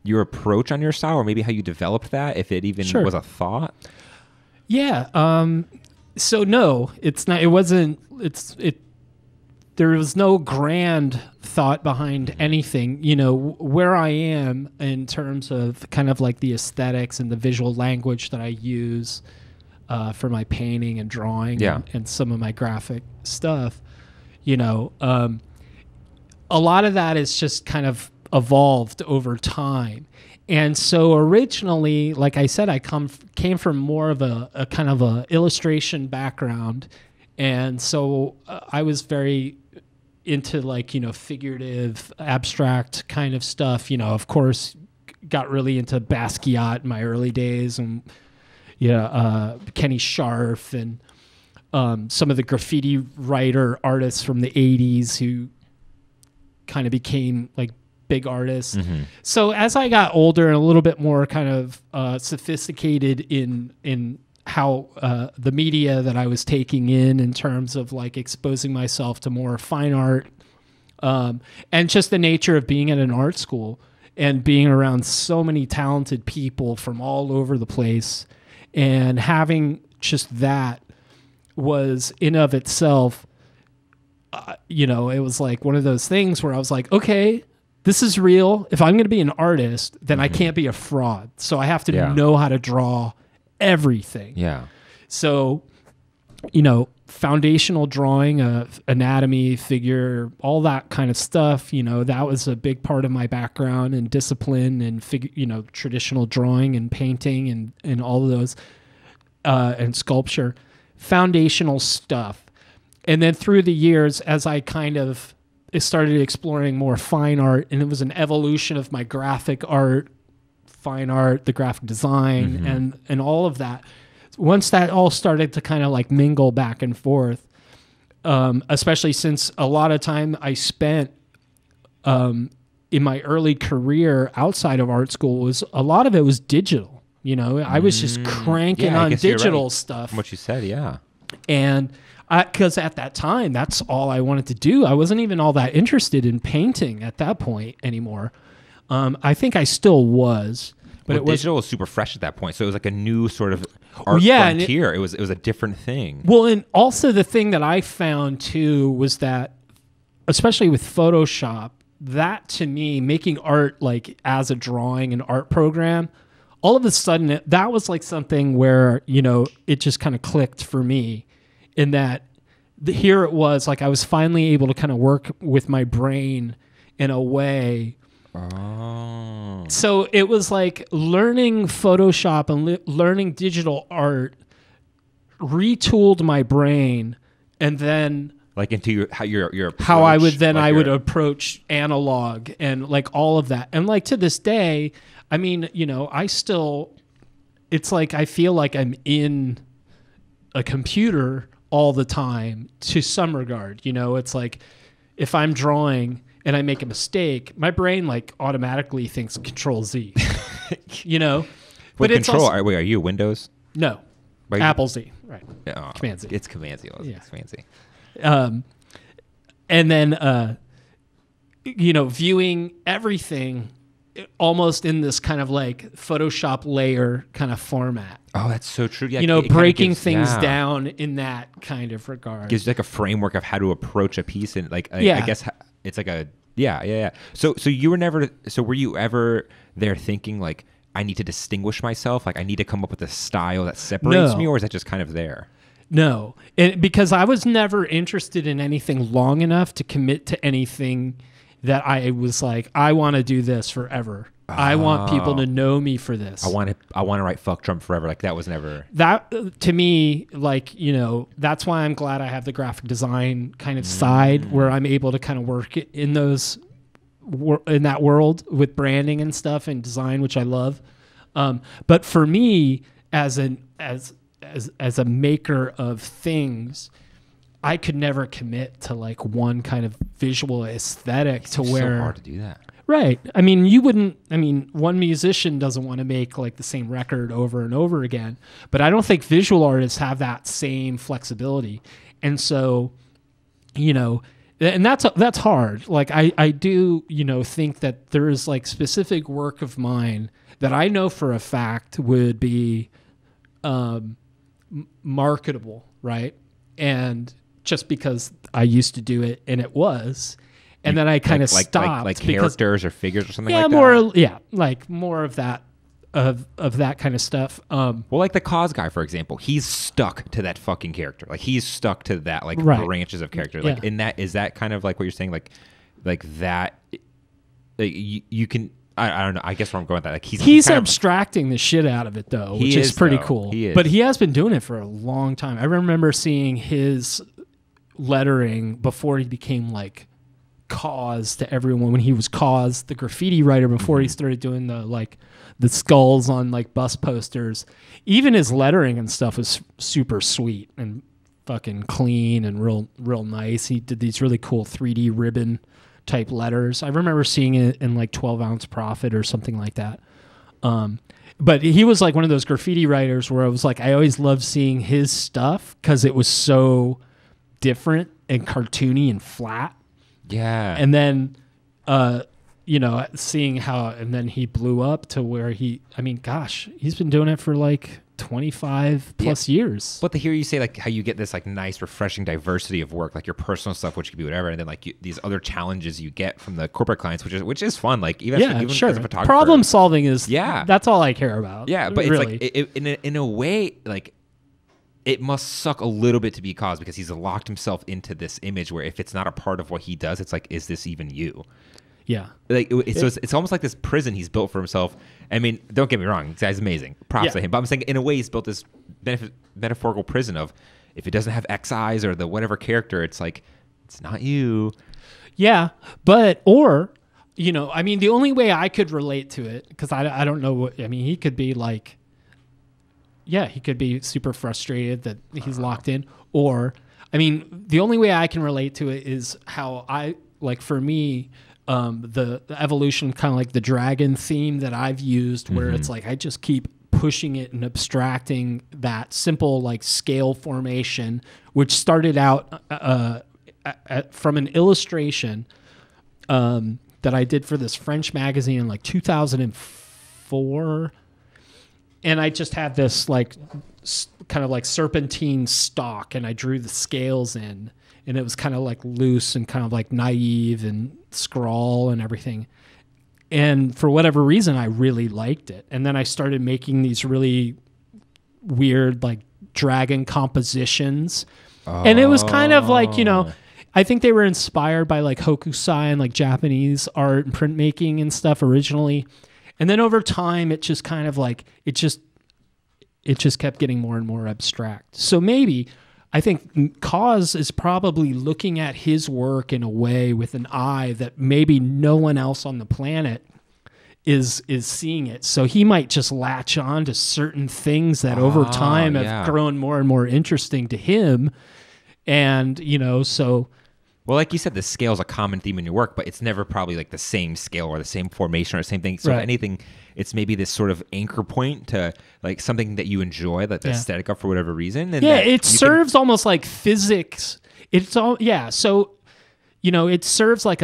Speaker 2: your approach on your style, or maybe how you developed that, if it even was a thought?
Speaker 3: Yeah. So no, it's not. It wasn't. There was no grand thought behind anything, you know, where I am in terms of kind of like the aesthetics and the visual language that I use for my painting and drawing and some of my graphic stuff, you know, a lot of that is just kind of evolved over time. And so originally, like I said, I came from more of a kind of a illustration background. And so I was very into like, you know, figurative, abstract kind of stuff. You know, of course, got really into Basquiat in my early days, and Kenny Scharf and some of the graffiti writer artists from the 80s who kind of became like big artists. Mm-hmm. So as I got older and a little bit more kind of sophisticated in how the media that I was taking in terms of like exposing myself to more fine art, and just the nature of being at an art school and being around so many talented people from all over the place, and having just that was in of itself, you know, it was like one of those things where I was like, okay, this is real. If I'm going to be an artist, then I can't be a fraud. So I have to know how to draw everything.
Speaker 2: Yeah.
Speaker 3: So, you know, foundational drawing of anatomy, figure, all that kind of stuff, you know, that was a big part of my background and discipline and traditional drawing and painting and all of those, and sculpture, foundational stuff. And then through the years, as I kind of started exploring more fine art, and it was an evolution of my graphic art, fine art, the graphic design, and all of that. Once that all started to kind of like mingle back and forth, especially since a lot of time I spent in my early career outside of art school, a lot of it was digital. You know, I was just cranking on digital stuff.
Speaker 2: From what you said, yeah.
Speaker 3: And because at that time, that's all I wanted to do. I wasn't even all that interested in painting at that point anymore. I think I still was, but
Speaker 2: digital was super fresh at that point. So it was like a new sort of art frontier. It was a different thing.
Speaker 3: Well, and also the thing that I found too was that, especially with Photoshop, that to me, making art like as a drawing, an art program, all of a sudden that was like something where, you know, it just kind of clicked for me, in that here it was like I was finally able to kind of work with my brain in a way.
Speaker 2: Oh.
Speaker 3: So it was like learning Photoshop and learning digital art retooled my brain, and then
Speaker 2: like into your approach,
Speaker 3: how I would then like I would approach analog and like all of that. And like to this day, I mean, you know, it's like I feel like I'm in a computer all the time to some regard. You know, it's like if I'm drawing and I make a mistake, my brain like automatically thinks Control Z, you know.
Speaker 2: But it's Control. Wait, are you Windows?
Speaker 3: No, Apple Z, right?
Speaker 2: Oh,
Speaker 3: Command Z.
Speaker 2: It's Command Z.
Speaker 3: Yeah.
Speaker 2: It's fancy.
Speaker 3: and then viewing everything almost in this kind of like Photoshop layer kind of format.
Speaker 2: Oh, that's so true. Yeah,
Speaker 3: breaking things down in that kind of regard.
Speaker 2: Gives like a framework of how to approach a piece, and like I guess it's like a So you were never. So were you ever there thinking like, I need to distinguish myself, like I need to come up with a style that separates me, or is that just kind of there?
Speaker 3: No, because I was never interested in anything long enough to commit to anything that I was like, I want to do this forever. I want people to know me for this.
Speaker 2: I want to write Fuck Trump forever. Like that was never
Speaker 3: that to me. Like that's why I'm glad I have the graphic design kind of side where I'm able to kind of work in that world with branding and stuff and design, which I love. But for me, as a maker of things, I could never commit to like one kind of visual aesthetic to where.
Speaker 2: So hard to do that.
Speaker 3: Right. I mean, one musician doesn't want to make like the same record over and over again, but I don't think visual artists have that same flexibility. And so, and that's hard. Like I do, think that there is like specific work of mine that I know for a fact would be marketable, right? And just because I used to do it and it was, and then I kind of stopped.
Speaker 2: Like characters or figures or something
Speaker 3: like
Speaker 2: that?
Speaker 3: Like more of that, of that kind of stuff.
Speaker 2: Well, like the Cause guy, for example, he's stuck to that fucking character. Like he's stuck to that, like branches of character. Like in that, is that kind of like what you're saying? Like that, you can, I don't know. I guess where I'm going with that. Like he's
Speaker 3: abstracting the shit out of it though, which is pretty cool.
Speaker 2: He is.
Speaker 3: But he has been doing it for a long time. I remember seeing his lettering before he became like Cause to everyone, when he was Cause, the graffiti writer, before he started doing the skulls on like bus posters. Even his lettering and stuff was super sweet and fucking clean and real nice. He did these really cool 3D ribbon type letters. I remember seeing it in like 12 Ounce Profit or something like that. But he was like one of those graffiti writers where I was like, I always loved seeing his stuff because it was so different and cartoony and flat.
Speaker 2: Yeah.
Speaker 3: And then, seeing how, and then he blew up to where he's been doing it for like 25 plus years.
Speaker 2: But to hear you say like how you get this like nice, refreshing diversity of work, like your personal stuff, which could be whatever, and then like these other challenges you get from the corporate clients, which is fun. Like even as a photographer,
Speaker 3: problem solving is that's all I care about.
Speaker 2: Yeah, but
Speaker 3: really.
Speaker 2: It's like in a way like. It must suck a little bit to be Cause because he's locked himself into this image where if it's not a part of what he does, it's like, is this even you?
Speaker 3: Yeah.
Speaker 2: Like it's almost like this prison he's built for himself. I mean, don't get me wrong, this guy's amazing. Props to him. But I'm saying in a way he's built this metaphorical prison of if it doesn't have X eyes or the whatever character, it's like, it's not you.
Speaker 3: Yeah. But, the only way I could relate to it, because I don't know he could be like, he could be super frustrated that he's locked in. Or, the only way I can relate to it is how for me, the evolution, kind of like the dragon theme that I've used, where it's like I just keep pushing it and abstracting that simple like scale formation, which started out from an illustration that I did for this French magazine in like 2004. And I just had this like kind of like serpentine stalk, and I drew the scales in, and it was kind of like loose and kind of like naive and scrawl and everything. And for whatever reason, I really liked it. And then I started making these really weird like dragon compositions. And it was kind of like, I think they were inspired by like hokusai and like Japanese art and printmaking and stuff originally. And then over time, it just kind of like, it just kept getting more and more abstract. So maybe, I think Cause is probably looking at his work in a way with an eye that maybe no one else on the planet is seeing it. So he might just latch on to certain things that over time have grown more and more interesting to him. And, so...
Speaker 2: Well, like you said, the scale is a common theme in your work, but it's never probably like the same scale or the same formation or the same thing. So if anything, it's maybe this sort of anchor point to like something that you enjoy, like the aesthetic of for whatever reason. And
Speaker 3: it serves almost like physics. It's all, so, it serves like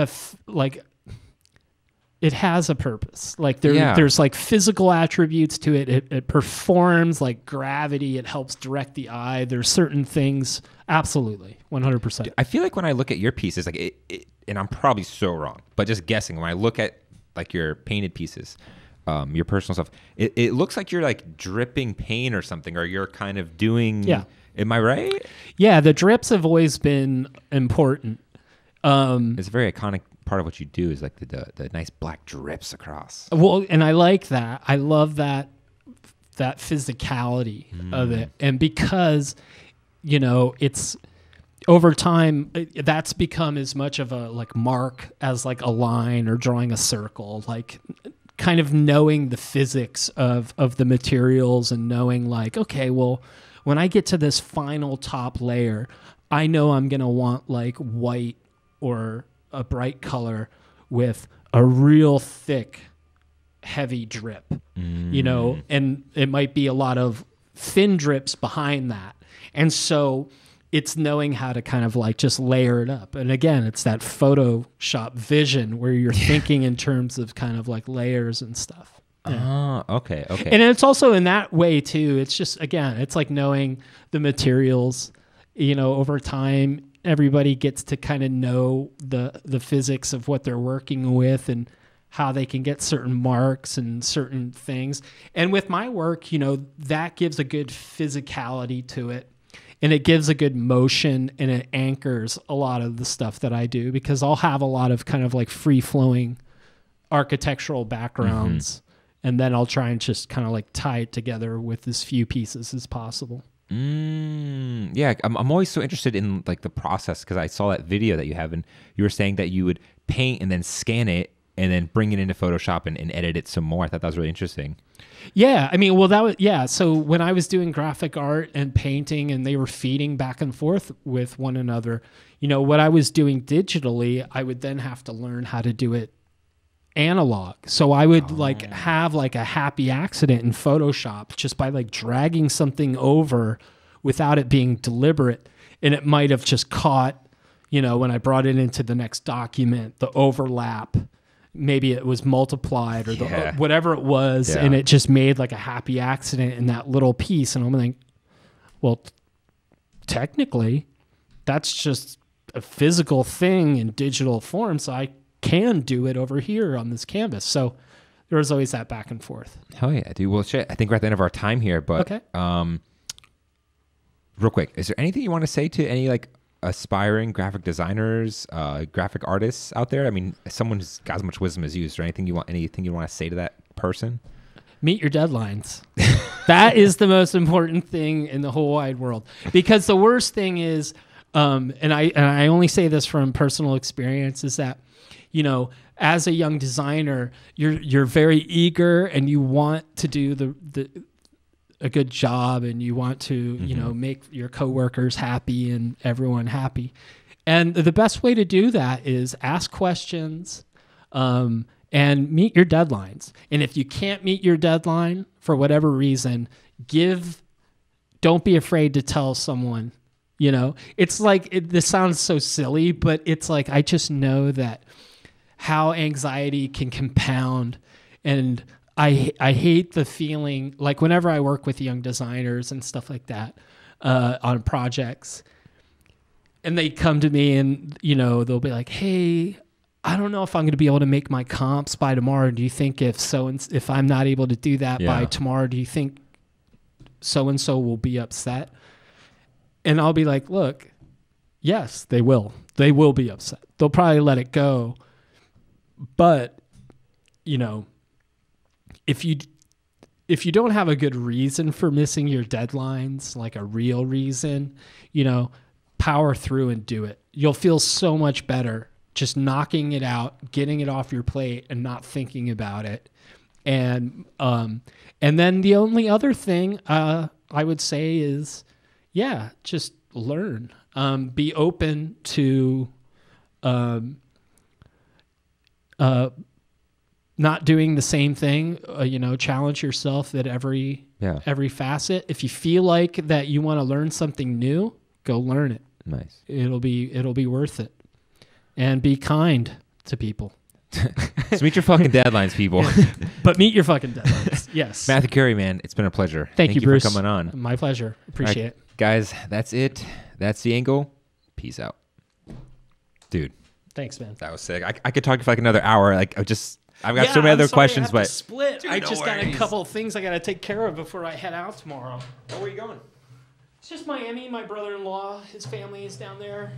Speaker 3: it has a purpose. Like there's like physical attributes to it. It performs like gravity. It helps direct the eye. There's certain things. Absolutely. 100%.
Speaker 2: I feel like when I look at your pieces, like and I'm probably so wrong, but just guessing, when I look at like your painted pieces, your personal stuff, it looks like you're like dripping paint or something, or you're kind of doing.
Speaker 3: Yeah.
Speaker 2: Am I right?
Speaker 3: Yeah. The drips have always been important.
Speaker 2: It's a very iconic part of what you do is like the nice black drips across.
Speaker 3: Well, and I like that. I love that physicality of it. And because, it's over time, that's become as much of a like mark as like a line or drawing a circle, like kind of knowing the physics of the materials and knowing like, okay, well, when I get to this final top layer, I know I'm going to want like white or a bright color with a real thick, heavy drip, and it might be a lot of thin drips behind that. And so it's knowing how to kind of like just layer it up. And again, it's that Photoshop vision where you're thinking in terms of kind of like layers and stuff.
Speaker 2: Yeah. Oh, okay.
Speaker 3: And it's also in that way too. It's just, again, it's like knowing the materials, over time. Everybody gets to kind of know the physics of what they're working with and how they can get certain marks and certain things. And with my work, that gives a good physicality to it, and it gives a good motion, and it anchors a lot of the stuff that I do, because I'll have a lot of kind of like free-flowing architectural backgrounds, and then I'll try and just kind of like tie it together with as few pieces as possible.
Speaker 2: Yeah, I'm always so interested in like the process, because I saw that video that you have, and you were saying that you would paint and then scan it and then bring it into Photoshop and edit it some more. I thought that was really interesting.
Speaker 3: Yeah, I mean, well, so when I was doing graphic art and painting and they were feeding back and forth with one another, what I was doing digitally, I would then have to learn how to do it analog. So I would have like a happy accident in Photoshop just by like dragging something over without it being deliberate. And it might have just caught, when I brought it into the next document, the overlap, maybe it was multiplied or whatever it was. Yeah. And it just made like a happy accident in that little piece. And I'm like, well, technically that's just a physical thing in digital form. So I can do it over here on this canvas. So there was always that back and forth.
Speaker 2: Hell yeah, dude. Well, shit, I think we're at the end of our time here, but
Speaker 3: okay.
Speaker 2: Real quick, is there anything you want to say to any like aspiring graphic designers, graphic artists out there? I mean, someone who's got as much wisdom as you, is there anything you want to say to that person?
Speaker 3: Meet your deadlines. That is the most important thing in the whole wide world, because the worst thing is, and I only say this from personal experience, is that as a young designer, you're very eager and you want to do a good job, and you want to make your coworkers happy and everyone happy. And the best way to do that is ask questions and meet your deadlines. And if you can't meet your deadline for whatever reason, don't be afraid to tell someone. It's like this sounds so silly, but it's like I just know that how anxiety can compound. And I hate the feeling, like whenever I work with young designers and stuff like that on projects, and they come to me and, they'll be like, hey, I don't know if I'm going to be able to make my comps by tomorrow. Do you think if I'm not able to do that by tomorrow, do you think so-and-so will be upset? And I'll be like, look, yes, they will. They will be upset. They'll probably let it go. But, if you don't have a good reason for missing your deadlines, like a real reason, power through and do it. You'll feel so much better just knocking it out, getting it off your plate and not thinking about it. And then the only other thing I would say is, just learn. Be open to not doing the same thing. Challenge yourself at every facet. If you feel like that you want to learn something new, go learn it.
Speaker 2: Nice.
Speaker 3: It'll be worth it. and be kind to people.
Speaker 2: So meet your fucking deadlines, people.
Speaker 3: But meet your fucking deadlines. Yes.
Speaker 2: Matthew Curry, man, it's been a pleasure.
Speaker 3: Thank you, Bruce,
Speaker 2: for coming on.
Speaker 3: My pleasure. Appreciate it.
Speaker 2: Guys, that's it. That's the angle. Peace out. Dude.
Speaker 3: Thanks, man.
Speaker 2: That was sick. I could talk for like another hour. I've got so many other questions, but
Speaker 3: split. Dude, I just got a couple of things I got to take care of before I head out tomorrow.
Speaker 2: Oh, where are you going?
Speaker 3: It's just Miami. My brother-in-law, his family is down there.